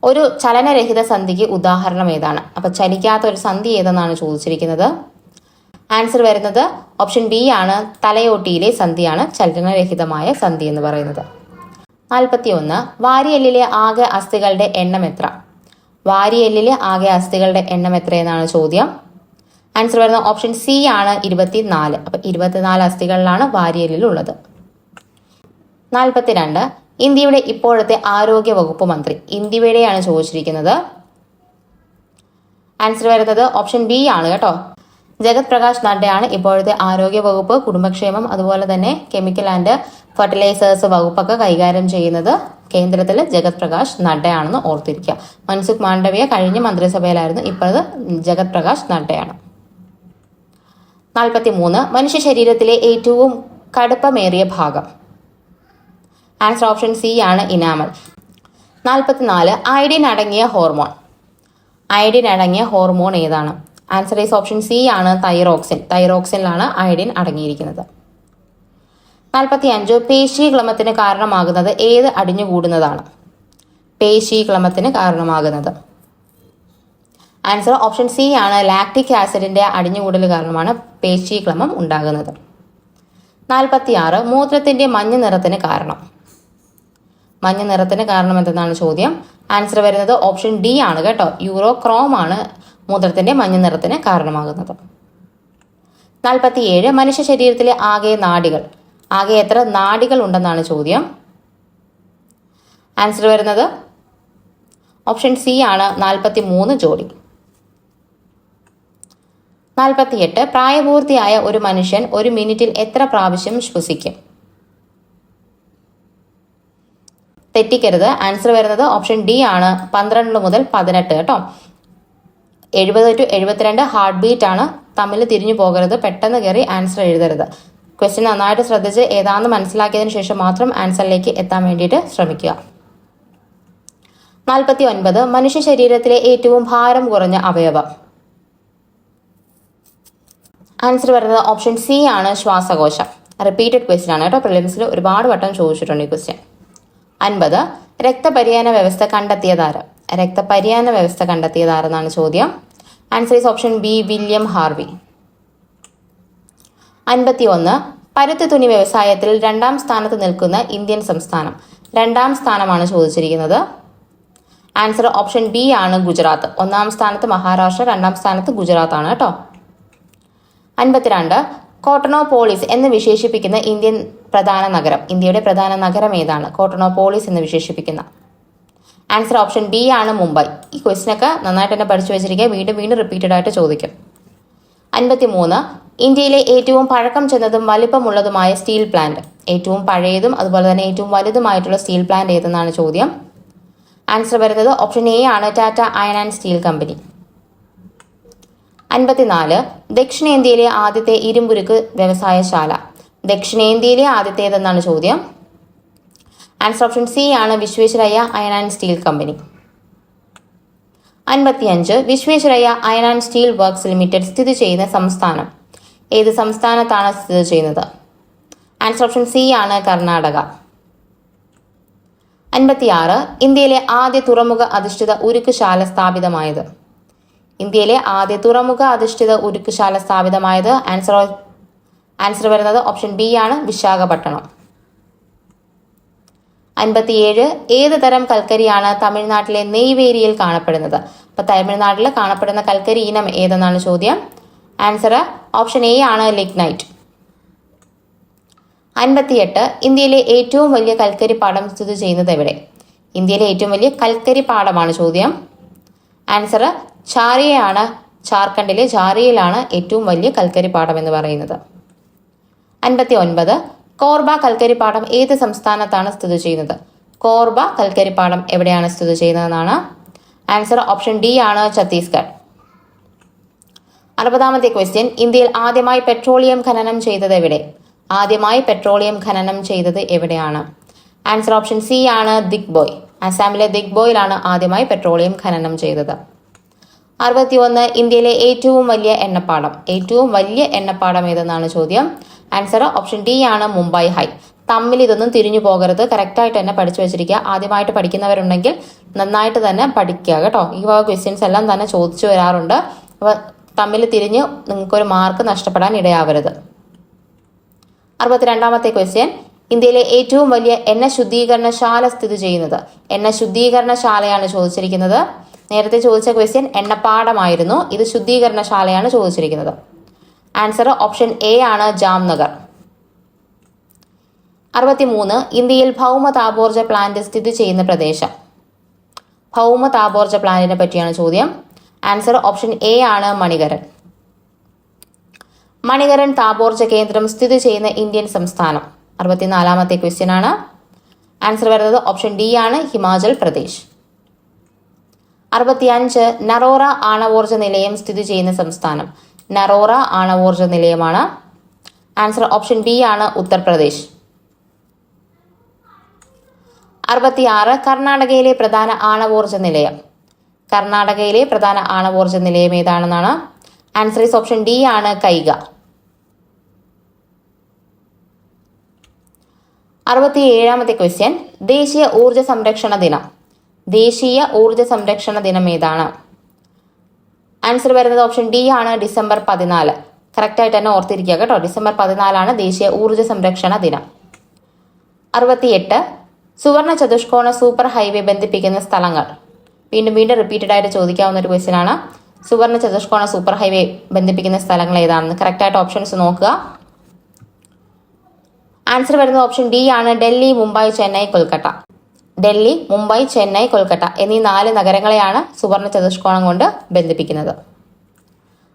ഒരു ചലനരഹിത സന്ധിക്ക് ഉദാഹരണം ഏതാണ്? അപ്പൊ ചലിക്കാത്ത ഒരു സന്ധി ഏതെന്നാണ് ചോദിച്ചിരിക്കുന്നത്. ആൻസർ വരുന്നത് ഓപ്ഷൻ ബി ആണ്. തലയോട്ടിയിലെ സന്ധിയാണ് ചലനരഹിതമായ സന്ധി എന്ന് പറയുന്നത്. 41. വാരിയെല്ലിലെ ആകെ അസ്ഥികളുടെ എണ്ണം എത്ര? വാരിയെല്ലിലെ ആകെ അസ്ഥികളുടെ എണ്ണം എത്രയെന്നാണ് ചോദ്യം. ആൻസർ വരുന്ന ഓപ്ഷൻ സി ആണ് 24. അപ്പൊ 24 അസ്ഥികളിലാണ് വാരിയെല്ലിലുള്ളത്. 42. ഇന്ത്യയുടെ ഇപ്പോഴത്തെ ആരോഗ്യ വകുപ്പ് മന്ത്രി. ഇന്ത്യയുടെയാണ് ചോദിച്ചിരിക്കുന്നത്. ആൻസർ വരുന്നത് ഓപ്ഷൻ ബി ആണ് കേട്ടോ. ജഗത് പ്രകാശ് നഡ്ഡയാണ് ഇപ്പോഴത്തെ ആരോഗ്യ വകുപ്പ്, കുടുംബക്ഷേമം, അതുപോലെ തന്നെ കെമിക്കൽ ആൻഡ് ഫെർട്ടിലൈസേഴ്സ് വകുപ്പൊക്കെ കൈകാര്യം ചെയ്യുന്നത് കേന്ദ്രത്തിൽ ജഗത് പ്രകാശ് നഡ്ഡയാണെന്ന് ഓർത്തിരിക്കുക. മൻസുഖ് മാണ്ഡവ്യ കഴിഞ്ഞ മന്ത്രിസഭയിലായിരുന്നു, ഇപ്പോഴത് ജഗത് പ്രകാശ് നഡ്ഡയാണ്. 43 മനുഷ്യ ശരീരത്തിലെ ഏറ്റവും കടുപ്പമേറിയ ഭാഗം. ആൻസർ ഓപ്ഷൻ സി ആണ് ഇനാമൽ. 44 അയഡിൻ അടങ്ങിയ ഹോർമോൺ. അയഡിൻ അടങ്ങിയ ഹോർമോൺ ഏതാണ്? ആൻസർ ഈസ് ഓപ്ഷൻ സി ആണ് തൈറോക്സിൻ. തൈറോക്സിനിലാണ് അയഡിൻ അടങ്ങിയിരിക്കുന്നത്. 45 പേശീക്ലമത്തിന് കാരണമാകുന്നത് ഏത് അടിഞ്ഞുകൂടുന്നതാണ്? പേശീക്ലമത്തിന് കാരണമാകുന്നത്. ആൻസർ ഓപ്ഷൻ സി ആണ് ലാക്റ്റിക് ആസിഡിന്റെ അടിഞ്ഞുകൂടൽ കാരണമാണ് പേശീക്ലമം ഉണ്ടാകുന്നത്. 46 മൂത്രത്തിന്റെ മഞ്ഞ നിറത്തിന് കാരണം. മഞ്ഞ നിറത്തിന് കാരണം എന്തെന്നാണ് ചോദ്യം. ആൻസർ വരുന്നത് ഓപ്ഷൻ ഡി ആണ് കേട്ടോ. യൂറോക്രോം ആണ് മൂത്രത്തിന്റെ മഞ്ഞ നിറത്തിന് കാരണമാകുന്നത്. 47 മനുഷ്യ ശരീരത്തിലെ ആകെ നാഡികൾ. ആകെ എത്ര നാഡികൾ ഉണ്ടെന്നാണ് ചോദ്യം. ആൻസർ വരുന്നത് ഓപ്ഷൻ സി ആണ് 43 ജോഡി. 48 പ്രായപൂർത്തിയായ ഒരു മനുഷ്യൻ ഒരു മിനിറ്റിൽ എത്ര പ്രാവശ്യം ശ്വസിക്കും? തെറ്റിക്കരുത്. ആൻസർ വരുന്നത് ഓപ്ഷൻ ഡി ആണ് 12 മുതൽ 18 കേട്ടോ. 70 to 72 ഹാർട്ട് ബീറ്റ് ആണ്. തമ്മിൽ തിരിഞ്ഞു പോകരുത്. പെട്ടെന്ന് കയറി ആൻസർ എഴുതരുത്. ക്വസ്റ്റ്യൻ നന്നായിട്ട് ശ്രദ്ധിച്ച് ഏതാണെന്ന് മനസ്സിലാക്കിയതിനു ശേഷം മാത്രം ആൻസറിലേക്ക് എത്താൻ വേണ്ടിയിട്ട് ശ്രമിക്കുക. 49 മനുഷ്യ ശരീരത്തിലെ ഏറ്റവും ഭാരം കുറഞ്ഞ അവയവം. ആൻസർ വരുന്നത് ഓപ്ഷൻ സി ആണ് ശ്വാസകോശം. റിപ്പീറ്റഡ് ക്വസ്റ്റ്യൻ ആണ് കേട്ടോ. പ്രിലിംസിൽ ഒരുപാട് വട്ടം ചോദിച്ചിട്ടുണ്ട് ഈ ക്വസ്റ്റ്യൻ. 50 രക്തപര്യാന വ്യവസ്ഥ കണ്ടെത്തിയതാര്? രക്തപര്യാന വ്യവസ്ഥ കണ്ടെത്തിയതാരെന്നാണ് ചോദ്യം. Answer is option B William Harvey. 51 പരുത്തി തുണി വ്യവസായത്തിൽ 2ാം സ്ഥാനത്ത് നിൽക്കുന്ന ഇന്ത്യൻ സംസ്ഥാനം. 2ാം സ്ഥാനമാണ് ചോദിച്ചിരിക്കുന്നത്. ആൻസർ ഓപ്ഷൻ ബി ആണ് ഗുജറാത്ത്. 1ാം സ്ഥാനത്ത് മഹാരാഷ്ട്ര, 2ാം സ്ഥാനത്ത് ഗുജറാത്ത് ആണ് കേട്ടോ. 52 കോട്ടണോപോളിസ് എന്ന് വിശേഷിപ്പിക്കുന്ന ഇന്ത്യൻ പ്രധാന നഗരം. ഇന്ത്യയുടെ പ്രധാന നഗരം ഏതാണ്? കോട്ടണോപോളിസ് എന്ന് വിശേഷിപ്പിക്കുന്ന. ആൻസർ ഓപ്ഷൻ ബി ആണ് മുംബൈ. ഈ ക്വസ്റ്റിനൊക്കെ നന്നായിട്ട് തന്നെ പഠിച്ചു വെച്ചിരിക്കുക. വീണ്ടും വീണ്ടും റിപ്പീറ്റഡ് ആയിട്ട് ചോദിക്കും. 53 ഇന്ത്യയിലെ ഏറ്റവും പഴക്കം ചെന്നതും വലിപ്പമുള്ളതുമായ സ്റ്റീൽ പ്ലാന്റ്. ഏറ്റവും പഴയതും അതുപോലെ തന്നെ ഏറ്റവും വലുതുമായിട്ടുള്ള സ്റ്റീൽ പ്ലാന്റ് ഏതെന്നാണ് ചോദ്യം. ആൻസർ വരുന്നത് ഓപ്ഷൻ എ ആണ് Tata iron and steel company. 54 ദക്ഷിണേന്ത്യയിലെ ആദ്യത്തെ ഇരുമ്പുരുക്ക് വ്യവസായശാല. ദക്ഷിണേന്ത്യയിലെ ആദ്യത്തേതെന്നാണ് ചോദ്യം. ആൻസർ ഓപ്ഷൻ സി ആണ് Visvesvaraya iron and steel company. 55 Visvesvaraya iron and steel works limited സ്ഥിതി ചെയ്യുന്ന സംസ്ഥാനം. ഏത് സംസ്ഥാനത്താണ് സ്ഥിതി ചെയ്യുന്നത്? ആൻസർ ഓപ്ഷൻ സി ആണ് കർണാടക. 56 ഇന്ത്യയിലെ ആദ്യ തുറമുഖ അധിഷ്ഠിത ഉരുക്കുശാല സ്ഥാപിതമായത്. ഇന്ത്യയിലെ ആദ്യ തുറമുഖ അധിഷ്ഠിത ഉരുക്കുശാല സ്ഥാപിതമായത്. ആൻസർ വരുന്നത് ഓപ്ഷൻ ബി ആണ് വിശാഖപട്ടണം. 57 ഏത് തരം കൽക്കരിയാണ് തമിഴ്നാട്ടിലെ നെയ്വേലിയിൽ കാണപ്പെടുന്നത്? അപ്പൊ തമിഴ്നാട്ടിൽ കാണപ്പെടുന്ന കൽക്കരി ഇനം ഏതെന്നാണ് ചോദ്യം. ആൻസർ ഓപ്ഷൻ എ ആണ് ലിഗ്നൈറ്റ്. 58 ഇന്ത്യയിലെ ഏറ്റവും വലിയ കൽക്കരി പാടം സ്ഥിതി ചെയ്യുന്നത് എവിടെ? ഇന്ത്യയിലെ ഏറ്റവും വലിയ കൽക്കരി പാടമാണ് ചോദ്യം. ആൻസർ ഛാറിയയാണ്. ജാർഖണ്ഡിലെ ഛാറിയയിലാണ് ഏറ്റവും വലിയ കൽക്കരി പാടം എന്ന് പറയുന്നത്. 59 കോർബ കൽക്കരിപ്പാടം ഏത് സംസ്ഥാനത്താണ് സ്ഥിതി ചെയ്യുന്നത്? കോർബ കൽക്കരിപ്പാടം എവിടെയാണ് സ്ഥിതി ചെയ്യുന്നതെന്നാണ്. ആൻസർ ഓപ്ഷൻ ഡി ആണ് ഛത്തീസ്ഗഡ്. 60ാമത്തെ ക്വസ്റ്റ്യൻ ഇന്ത്യയിൽ ആദ്യമായി പെട്രോളിയം ഖനനം ചെയ്തത് എവിടെ? ആദ്യമായി പെട്രോളിയം ഖനനം ചെയ്തത് എവിടെയാണ്? ആൻസർ ഓപ്ഷൻ സി ആണ് ദിഗ്ബോയ്. ആസാമിലെ ദിഗ്ബോയിലാണ് ആദ്യമായി പെട്രോളിയം ഖനനം ചെയ്തത്. 61 ഇന്ത്യയിലെ ഏറ്റവും വലിയ എണ്ണപ്പാടം. ഏറ്റവും വലിയ എണ്ണപ്പാടം ഏതെന്നാണ് ചോദ്യം. ആൻസർ ഓപ്ഷൻ ഡി ആണ് മുംബൈ ഹൈ. തമ്മിൽ ഇതൊന്നും തിരിഞ്ഞു പോകരുത്. കറക്റ്റായിട്ട് തന്നെ പഠിച്ചു വെച്ചിരിക്കുക. ആദ്യമായിട്ട് പഠിക്കുന്നവരുണ്ടെങ്കിൽ നന്നായിട്ട് തന്നെ പഠിക്കുക കേട്ടോ. ഈ വക ക്വസ്റ്റ്യൻസ് എല്ലാം തന്നെ ചോദിച്ചു വരാറുണ്ട്. അപ്പോൾ തമ്മിൽ തിരിഞ്ഞ് നിങ്ങൾക്കൊരു മാർക്ക് നഷ്ടപ്പെടാൻ ഇടയാവരുത്. 62ാമത്തെ ക്വസ്റ്റ്യൻ ഇന്ത്യയിലെ ഏറ്റവും വലിയ എണ്ണ ശുദ്ധീകരണശാല സ്ഥിതി ചെയ്യുന്നത്. എണ്ണ ശുദ്ധീകരണശാലയാണ് ചോദിച്ചിരിക്കുന്നത്. നേരത്തെ ചോദിച്ച ക്വസ്റ്റ്യൻ എണ്ണപ്പാടമായിരുന്നു. ഇത് ശുദ്ധീകരണശാലയാണ് ചോദിച്ചിരിക്കുന്നത്. ആൻസർ ഓപ്ഷൻ എ ആണ് ജാംനഗർ. 63 ഇന്ത്യയിൽ ഭൗമ താപോർജ്ജ പ്ലാന്റ് സ്ഥിതി ചെയ്യുന്ന പ്രദേശം. ഭൗമ താപോർജ്ജ പ്ലാന്റിനെ പറ്റിയാണ് ചോദ്യം. ആൻസർ ഓപ്ഷൻ എ ആണ് മണികരൺ. മണികരൺ താപോർജ്ജ കേന്ദ്രം സ്ഥിതി ചെയ്യുന്ന ഇന്ത്യൻ സംസ്ഥാനം. 64ാമത്തെ ക്വസ്റ്റ്യൻ ആണ്. ആൻസർ വരുന്നത് ഓപ്ഷൻ ഡി ആണ് ഹിമാചൽ പ്രദേശ്. 65 നറോറ ആണവോർജ്ജ നിലയം സ്ഥിതി ചെയ്യുന്ന സംസ്ഥാനം. നറോറ ആണവോർജ നിലയമാണ്. ആൻസർ ഓപ്ഷൻ ബി ആണ് ഉത്തർപ്രദേശ്. 66 കർണാടകയിലെ പ്രധാന ആണവോർജ നിലയം. കർണാടകയിലെ പ്രധാന ആണവോർജ നിലയം ഏതാണെന്നാണ്? ആൻസർ ഈസ് ഓപ്ഷൻ ഡി ആണ് കൈഗ. 67 ക്വസ്റ്റ്യൻ, ദേശീയ ഊർജ സംരക്ഷണ ദിനം. ദേശീയ ഊർജ സംരക്ഷണ ദിനം ഏതാണ്? ആൻസർ വരുന്നത് ഓപ്ഷൻ ഡി ആണ് ഡിസംബർ 14. കറക്റ്റായിട്ട് തന്നെ ഓർത്തിരിക്കുക കേട്ടോ. ഡിസംബർ 14 ദേശീയ ഊർജ സംരക്ഷണ ദിനം. 68 സുവർണ ചതുഷ്കോണ സൂപ്പർ ഹൈവേ ബന്ധിപ്പിക്കുന്ന സ്ഥലങ്ങൾ. വീണ്ടും റിപ്പീറ്റഡ് ആയിട്ട് ചോദിക്കാവുന്ന ഒരു ക്വസ്റ്റ്യൻ ആണ്. സുവർണ ചതുഷ്കോണ സൂപ്പർ ഹൈവേ ബന്ധിപ്പിക്കുന്ന സ്ഥലങ്ങൾ ഏതാണെന്ന് കറക്റ്റായിട്ട് ഓപ്ഷൻസ് നോക്കുക. ആൻസർ വരുന്നത് ഓപ്ഷൻ ഡി ആണ് ഡൽഹി, മുംബൈ, ചെന്നൈ, കൊൽക്കത്ത. ഡൽഹി, മുംബൈ, ചെന്നൈ, കൊൽക്കത്ത എന്നീ 4 നഗരങ്ങളെയാണ് സുവർണ ചതുഷ്കോണം കൊണ്ട് ബന്ധിപ്പിക്കുന്നത്.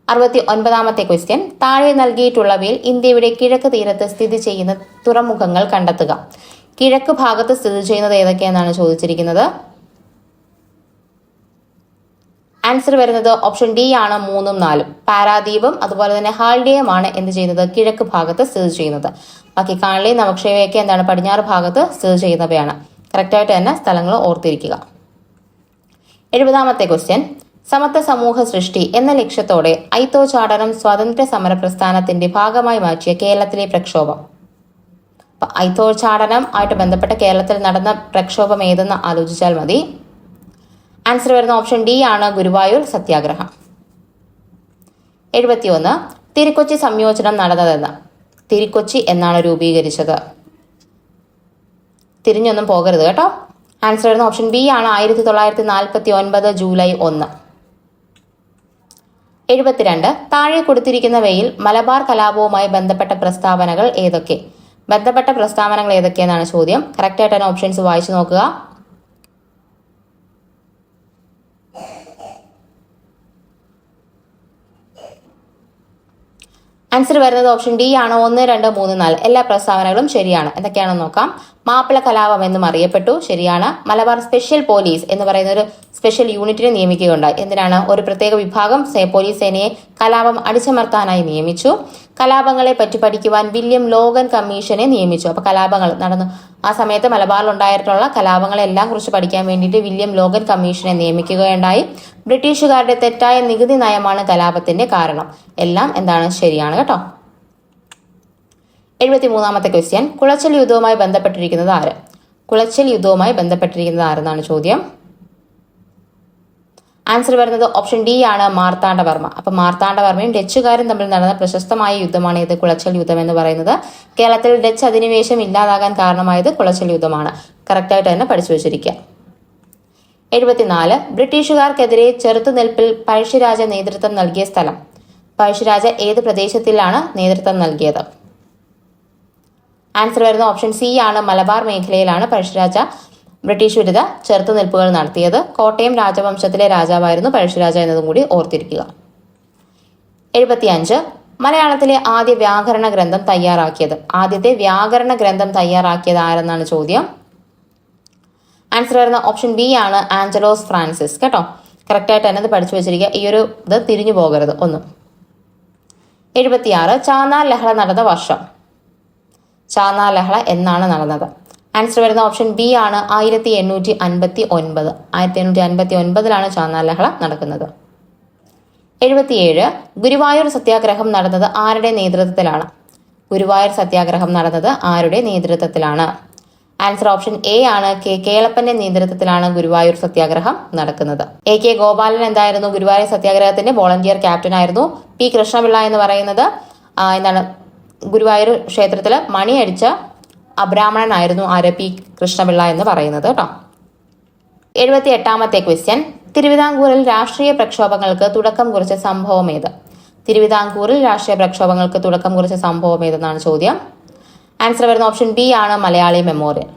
69 ക്വസ്റ്റ്യൻ, താഴെ നൽകിയിട്ടുള്ളവയിൽ ഇന്ത്യയുടെ കിഴക്ക് തീരത്ത് സ്ഥിതി ചെയ്യുന്ന തുറമുഖങ്ങൾ കണ്ടെത്തുക. കിഴക്ക് ഭാഗത്ത് സ്ഥിതി ചെയ്യുന്നത് ഏതൊക്കെയെന്നാണ് ചോദിച്ചിരിക്കുന്നത്. ആൻസർ വരുന്നത് ഓപ്ഷൻ ഡി ആണ് 3ഉം 4ഉം. പാരാദ്വീപും അതുപോലെ തന്നെ ഹാൽഡിയയുമാണ് എന്ത് ചെയ്യുന്നത്? കിഴക്ക് ഭാഗത്ത് സ്ഥിതി ചെയ്യുന്നത്. ബാക്കി കാൺലി, നവക്ഷേവയൊക്കെ എന്താണ്? പടിഞ്ഞാറ് ഭാഗത്ത് സ്ഥിതി ചെയ്യുന്നവയാണ്. കറക്റ്റായിട്ട് തന്നെ സ്ഥലങ്ങൾ ഓർത്തിരിക്കുക. 70 ക്വസ്റ്റ്യൻ, സമത്വ സമൂഹ സൃഷ്ടി എന്ന ലക്ഷ്യത്തോടെ ഐത്തോച്ചാടനം സ്വാതന്ത്ര്യ സമര പ്രസ്ഥാനത്തിന്റെ ഭാഗമായി മാറ്റിയ കേരളത്തിലെ പ്രക്ഷോഭം. ഐത്തോച്ചാടനം ആയിട്ട് ബന്ധപ്പെട്ട കേരളത്തിൽ നടന്ന പ്രക്ഷോഭം ഏതെന്ന് ആലോചിച്ചാൽ മതി. ആൻസർ വരുന്ന ഓപ്ഷൻ ഡി ആണ് ഗുരുവായൂർ സത്യാഗ്രഹം. 71 തിരുക്കൊച്ചി സംയോജനം നടന്നതെന്ന്. തിരുക്കൊച്ചി എന്നാണ് രൂപീകരിച്ചത്. തിരിഞ്ഞൊന്നും പോകരുത് കേട്ടോ. ആൻസർ വരുന്ന ഓപ്ഷൻ ബി ആണ് 1949 ജൂലൈ 1. 72 താഴെ കൊടുത്തിരിക്കുന്നവയിൽ മലബാർ കലാപവുമായി ബന്ധപ്പെട്ട പ്രസ്താവനകൾ ഏതൊക്കെ? ബന്ധപ്പെട്ട പ്രസ്താവനകൾ ഏതൊക്കെയെന്നാണ് ചോദ്യം. കറക്റ്റായിട്ട് തന്നെ ഓപ്ഷൻസ് വായിച്ചു നോക്കുക. ആൻസർ വരുന്നത് ഓപ്ഷൻ ഡി ആണ് 1, 2, 3, 4 എല്ലാ പ്രസ്താവനകളും ശരിയാണ്. എന്തൊക്കെയാണെന്ന് നോക്കാം. മാപ്പിള കലാപം എന്നും അറിയപ്പെട്ടു, ശരിയാണ്. മലബാർ സ്പെഷ്യൽ പോലീസ് എന്ന് പറയുന്ന ഒരു സ്പെഷ്യൽ യൂണിറ്റിനെ നിയമിക്കുകയുണ്ടായി. എന്തിനാണ്? ഒരു പ്രത്യേക വിഭാഗം പോലീസ് സേനയെ കലാപം അടിച്ചമർത്താനായി നിയമിച്ചു. കലാപങ്ങളെ പറ്റി പഠിക്കുവാൻ വില്യം ലോഗൻ കമ്മീഷനെ നിയമിച്ചു. അപ്പൊ കലാപങ്ങൾ നടന്നു ആ സമയത്ത് മലബാറിൽ ഉണ്ടായിട്ടുള്ള കലാപങ്ങളെല്ലാം കുറിച്ച് പഠിക്കാൻ വേണ്ടിയിട്ട് വില്യം ലോഗൻ കമ്മീഷനെ നിയമിക്കുകയുണ്ടായി. ബ്രിട്ടീഷുകാരുടെ തെറ്റായ നികുതി നയമാണ് കലാപത്തിന്റെ കാരണം. എല്ലാം എന്താണ്? ശരിയാണ് കേട്ടോ. 73 ക്വസ്റ്റ്യൻ, കുളച്ചൽ യുദ്ധവുമായി ബന്ധപ്പെട്ടിരിക്കുന്നത് ആര്? കുളച്ചൽ യുദ്ധവുമായി ബന്ധപ്പെട്ടിരിക്കുന്നത് ആരെന്നാണ് ചോദ്യം. ആൻസർ വരുന്നത് ഓപ്ഷൻ ഡി ആണ് മാർത്താണ്ഡവർമ്മ. അപ്പൊ മാർത്താണ്ഡവർമ്മയും ഡച്ചുകാരും തമ്മിൽ നടന്ന പ്രശസ്തമായ യുദ്ധമാണ് ഇത് കുളച്ചൽ യുദ്ധം എന്ന് പറയുന്നത്. കേരളത്തിൽ ഡച്ച് അധിനിവേശം ഇല്ലാതാകാൻ കാരണമായത് കുളച്ചൽ യുദ്ധമാണ്. കറക്റ്റായിട്ട് തന്നെ പഠിച്ചു വെച്ചിരിക്കുക. 74 ബ്രിട്ടീഷുകാർക്കെതിരെ ചെറുത്തുനിൽപ്പിൽ പഴശ്ശിരാജ നേതൃത്വം നൽകിയ സ്ഥലം. പഴശ്ശിരാജ ഏത് പ്രദേശത്തിലാണ് നേതൃത്വം നൽകിയത്? ആൻസർ വരുന്ന ഓപ്ഷൻ സി ആണ് മലബാർ മേഖലയിലാണ് പഴശ്ശിരാജ ബ്രിട്ടീഷ് വിരുദ്ധ ചെറുത്തുനിൽപ്പുകൾ നടത്തിയത്. കോട്ടയം രാജവംശത്തിലെ രാജാവായിരുന്നു പഴശ്ശിരാജ എന്നതും കൂടി ഓർത്തിരിക്കുക. 75 മലയാളത്തിലെ ആദ്യ വ്യാകരണ ഗ്രന്ഥം തയ്യാറാക്കിയത്. ആദ്യത്തെ വ്യാകരണ ഗ്രന്ഥം തയ്യാറാക്കിയത് ആരെന്നാണ് ചോദ്യം. ആൻസർ വരുന്ന ഓപ്ഷൻ ബി ആണ് ആഞ്ചലോസ് ഫ്രാൻസിസ്. കേട്ടോ, കറക്റ്റായിട്ട് തന്നെ ഇത് പഠിച്ചു വെച്ചിരിക്കുക. ഈ ഒരു ഇത് തിരിഞ്ഞു പോകരുത് ഒന്നും. 76 ചാന്നാർ ലഹള നടന്ന വർഷം. ചാന്നാർ ലഹള എന്നാണ് നടന്നത്? ആൻസർ വരുന്ന ഓപ്ഷൻ ബി ആണ് 1859. 1859 ചാന്നാർ ലഹള നടക്കുന്നത്. 77 ഗുരുവായൂർ സത്യാഗ്രഹം നടന്നത് ആരുടെ നേതൃത്വത്തിലാണ്? ഗുരുവായൂർ സത്യാഗ്രഹം നടന്നത് ആരുടെ നേതൃത്വത്തിലാണ്? ആൻസർ ഓപ്ഷൻ എ ആണ് കേളപ്പന്റെ നേതൃത്വത്തിലാണ് ഗുരുവായൂർ സത്യാഗ്രഹം നടക്കുന്നത്. കെ ഗോപാലൻ എന്തായിരുന്നു? ഗുരുവായൂർ സത്യാഗ്രഹത്തിന്റെ വോളണ്ടിയർ ക്യാപ്റ്റൻ ആയിരുന്നു. പി കൃഷ്ണപിള്ള എന്ന് പറയുന്നത് എന്താണ്? ഗുരുവായൂർ ക്ഷേത്രത്തിൽ മണിയടിച്ച അബ്രാഹ്മണനായിരുന്നു ആര്? പി കൃഷ്ണപിള്ള എന്ന് പറയുന്നത് കേട്ടോ. 78 ക്വസ്റ്റ്യൻ, തിരുവിതാംകൂറിൽ രാഷ്ട്രീയ പ്രക്ഷോഭങ്ങൾക്ക് തുടക്കം കുറിച്ച സംഭവം ഏത്? തിരുവിതാംകൂറിൽ രാഷ്ട്രീയ പ്രക്ഷോഭങ്ങൾക്ക് തുടക്കം കുറിച്ച സംഭവം ഏതെന്നാണ് ചോദ്യം. ആൻസർ വരുന്ന ഓപ്ഷൻ ബി ആണ് മലയാളി മെമ്മോറിയൽ.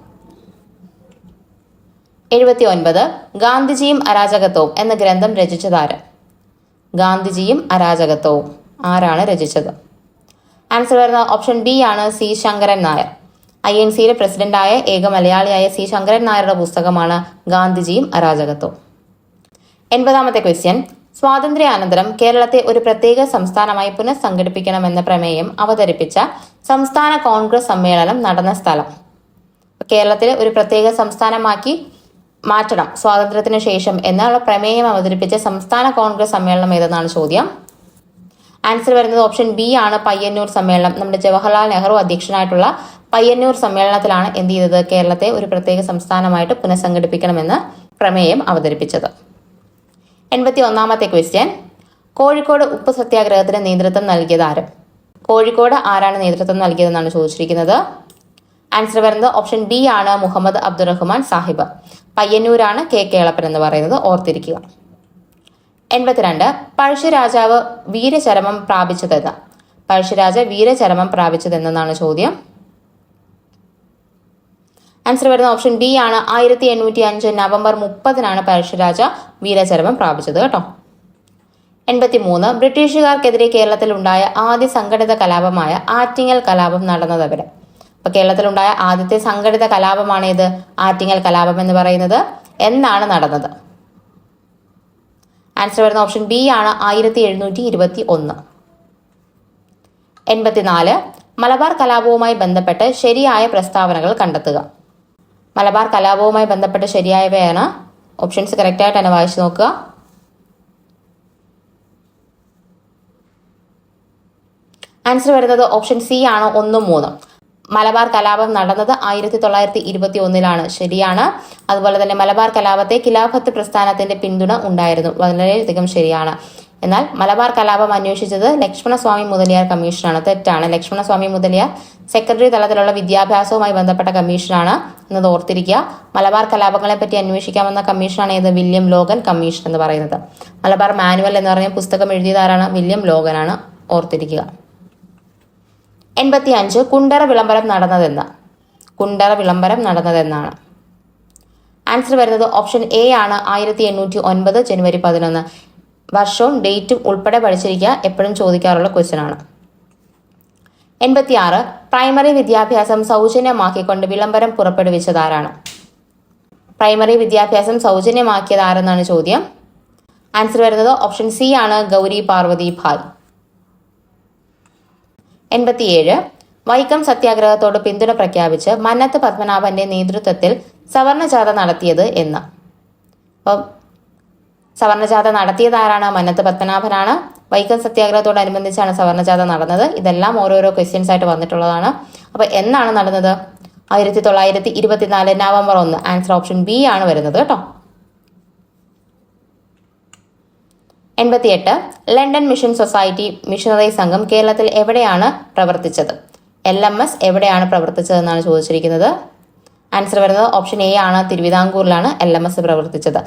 79 ഗാന്ധിജിയും അരാജകത്വവും എന്ന ഗ്രന്ഥം രചിച്ചതാര്? ഗാന്ധിജിയും അരാജകത്വവും ആരാണ് രചിച്ചത്? ആൻസർ വരുന്ന ഓപ്ഷൻ ബി ആണ് സി ശങ്കരൻ നായർ. INCയിലെ പ്രസിഡന്റായ ഏക മലയാളിയായ സി ശങ്കരൻ നായരുടെ പുസ്തകമാണ് ഗാന്ധിജിയും അരാജകത്വവും. 80 ക്വസ്റ്റ്യൻ, സ്വാതന്ത്ര്യാനന്തരം കേരളത്തെ ഒരു പ്രത്യേക സംസ്ഥാനമായി പുനഃസംഘടിപ്പിക്കണമെന്ന പ്രമേയം അവതരിപ്പിച്ച സംസ്ഥാന കോൺഗ്രസ് സമ്മേളനം നടന്ന സ്ഥലം. കേരളത്തിലെ ഒരു പ്രത്യേക സംസ്ഥാനമാക്കി മാറ്റണം സ്വാതന്ത്ര്യത്തിന് ശേഷം എന്നുള്ള പ്രമേയം അവതരിപ്പിച്ച സംസ്ഥാന കോൺഗ്രസ് സമ്മേളനം ഏതെന്നാണ് ചോദ്യം. ആൻസർ വരുന്നത് ഓപ്ഷൻ ബി ആണ്, പയ്യന്നൂർ സമ്മേളനം. നമ്മുടെ ജവഹർലാൽ നെഹ്റു അധ്യക്ഷനായിട്ടുള്ള പയ്യന്നൂർ സമ്മേളനത്തിലാണ് എന്ത് ചെയ്തത്, കേരളത്തെ ഒരു പ്രത്യേക സംസ്ഥാനമായിട്ട് പുനഃസംഘടിപ്പിക്കണമെന്ന് പ്രമേയം അവതരിപ്പിച്ചത്. 81ാമത്തെ ക്വസ്റ്റ്യൻ, കോഴിക്കോട് ഉപ്പ് സത്യാഗ്രഹത്തിന് നേതൃത്വം നൽകിയത് ആര്? കോഴിക്കോട് ആരാണ് നേതൃത്വം നൽകിയതെന്നാണ് ചോദിച്ചിരിക്കുന്നത്. ആൻസർ വരുന്നത് ഓപ്ഷൻ ബി ആണ്, മുഹമ്മദ് അബ്ദുറഹ്മാൻ സാഹിബ്. പയ്യന്നൂരാണ് കെ കേളപ്പൻ എന്ന് പറയുന്നത്, ഓർത്തിരിക്കുക. 82, പഴശ്ശിരാജാവ് വീരചരമം പ്രാപിച്ചതെന്ന്. പഴശ്ശിരാജ വീരചരമം പ്രാപിച്ചതെന്നാണ് ചോദ്യം. ആൻസർ വരുന്ന ഓപ്ഷൻ ബി ആണ്, 1805 നവംബർ 30 പഴശ്ശിരാജ വീരചരമം പ്രാപിച്ചത് കേട്ടോ. 83, ബ്രിട്ടീഷുകാർക്കെതിരെ കേരളത്തിൽ ഉണ്ടായ ആദ്യ സംഘടിത കലാപമായ ആറ്റിങ്ങൽ കലാപം നടന്നത് എവിടെ? അപ്പൊ കേരളത്തിലുണ്ടായ ആദ്യത്തെ സംഘടിത കലാപമാണ് ഇത്, ആറ്റിങ്ങൽ കലാപം എന്ന് പറയുന്നത്. എന്നാണ് നടന്നത്? ആൻസർ വരുന്ന ഓപ്ഷൻ ബി ആണ്, 1721. 84, മലബാർ കലാപവുമായി ബന്ധപ്പെട്ട് ശരിയായ പ്രസ്താവനകൾ കണ്ടെത്തുക. മലബാർ കലാപവുമായി ബന്ധപ്പെട്ട് ശരിയായവയാണ്. ഓപ്ഷൻസ് കറക്റ്റായിട്ട് തന്നെ വായിച്ചു നോക്കുക. ആൻസർ വരുന്നത് ഓപ്ഷൻ സി ആണ്, 1, 3. മലബാർ കലാപം നടന്നത് 1921 ശരിയാണ്. അതുപോലെ തന്നെ മലബാർ കലാപത്തെ ഖിലാഫത്ത് പ്രസ്ഥാനത്തിന്റെ പിന്തുണ ഉണ്ടായിരുന്നു, വളരെയധികം ശരിയാണ്. എന്നാൽ മലബാർ കലാപം അന്വേഷിച്ചത് ലക്ഷ്മണസ്വാമി മുതലിയാർ കമ്മീഷനാണ്, തെറ്റാണ്. ലക്ഷ്മണസ്വാമി മുതലിയാർ സെക്രട്ടറി തലത്തിലുള്ള വിദ്യാഭ്യാസവുമായി ബന്ധപ്പെട്ട കമ്മീഷനാണ് എന്നത് ഓർത്തിരിക്കുക. മലബാർ കലാപങ്ങളെ പറ്റി അന്വേഷിക്കാമെന്ന കമ്മീഷനാണ് ഏത്, വില്യം ലോഗൻ കമ്മീഷൻ എന്ന് പറയുന്നത്. മലബാർ മാനുവൽ എന്ന് പറഞ്ഞ പുസ്തകം എഴുതിയതാരാണ്, വില്യം ലോഗനാണ്, ഓർത്തിരിക്കുക. 85, കുണ്ടറ വിളംബരം നടന്നതെന്ന്. കുണ്ടറ വിളംബരം നടന്നതെന്നാണ്. ആൻസർ വരുന്നത് ഓപ്ഷൻ എ ആണ്, 1809 ജനുവരി 11. വർഷവും ഡേറ്റും ഉൾപ്പെടെ പഠിച്ചിരിക്കുക, എപ്പോഴും ചോദിക്കാറുള്ള ക്വസ്റ്റ്യൻ ആണ്. 86, പ്രൈമറി വിദ്യാഭ്യാസം സൗജന്യമാക്കിക്കൊണ്ട് വിളംബരം പുറപ്പെടുവിച്ചത് ആരാണ്? പ്രൈമറി വിദ്യാഭ്യാസം സൗജന്യമാക്കിയത് ആരെന്നാണ് ചോദ്യം. ആൻസർ വരുന്നത് ഓപ്ഷൻ സി ആണ്, ഗൗരി പാർവതി ഭായ്. 87, വൈക്കം സത്യാഗ്രഹത്തോട് പിന്തുണ പ്രഖ്യാപിച്ച് മന്നത്ത് പത്മനാഭന്റെ നേതൃത്വത്തിൽ സവർണജാഥ നടത്തിയത് എന്ന്. അപ്പം സവർണജാഥ നടത്തിയത് ആരാണ്? മന്നത്ത് പത്മനാഭനാണ്. വൈക്കം സത്യാഗ്രഹത്തോടനുബന്ധിച്ചാണ് സവർണജാഥ നടന്നത്. ഇതെല്ലാം ഓരോരോ ക്വസ്റ്റ്യൻസ് ആയിട്ട് വന്നിട്ടുള്ളതാണ്. അപ്പൊ എന്നാണ് നടന്നത്? 1924 നവംബർ 1. ആൻസർ ഓപ്ഷൻ ബി ആണ് വരുന്നത് കേട്ടോ. 88, ലണ്ടൻ മിഷൻ സൊസൈറ്റി മിഷണറി സംഘം കേരളത്തിൽ എവിടെയാണ് പ്രവർത്തിച്ചത്? LMS എവിടെയാണ് പ്രവർത്തിച്ചതെന്നാണ് ചോദിച്ചിരിക്കുന്നത്. ആൻസർ വരുന്നത് ഓപ്ഷൻ എ ആണ്, തിരുവിതാംകൂറിലാണ് LMS പ്രവർത്തിച്ചത്.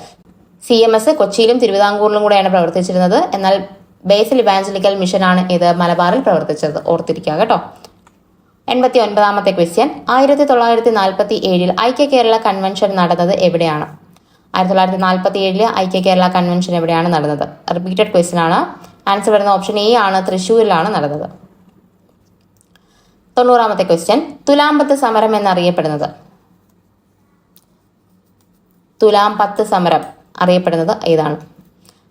CMS കൊച്ചിയിലും തിരുവിതാംകൂറിലും കൂടെയാണ് പ്രവർത്തിച്ചിരുന്നത്. എന്നാൽ ബേസിൽ ഇവാഞ്ചലിക്കൽ മിഷനാണ് ഇത് മലബാറിൽ പ്രവർത്തിച്ചത്, ഓർത്തിരിക്കുക കേട്ടോ. 89ാമത്തെ ക്വസ്റ്റ്യൻ, 1947 ഐക്യ കേരള കൺവെൻഷൻ നടന്നത് എവിടെയാണ്? 1947 ഐക്യ കേരള കൺവെൻഷൻ എവിടെയാണ് നടന്നത്? റിപ്പീറ്റഡ് ക്വസ്റ്റ്യൻ ആണ്. ആൻസർ വരുന്ന ഓപ്ഷൻ എ ആണ്, തൃശ്ശൂരിലാണ് നടന്നത്. 90ാമത്തെ ക്വസ്റ്റ്യൻ, തുലാംപത്ത് സമരം എന്നറിയപ്പെടുന്നത്. തുലാംപത്ത് സമരം അറിയപ്പെടുന്നത് ഏതാണ്?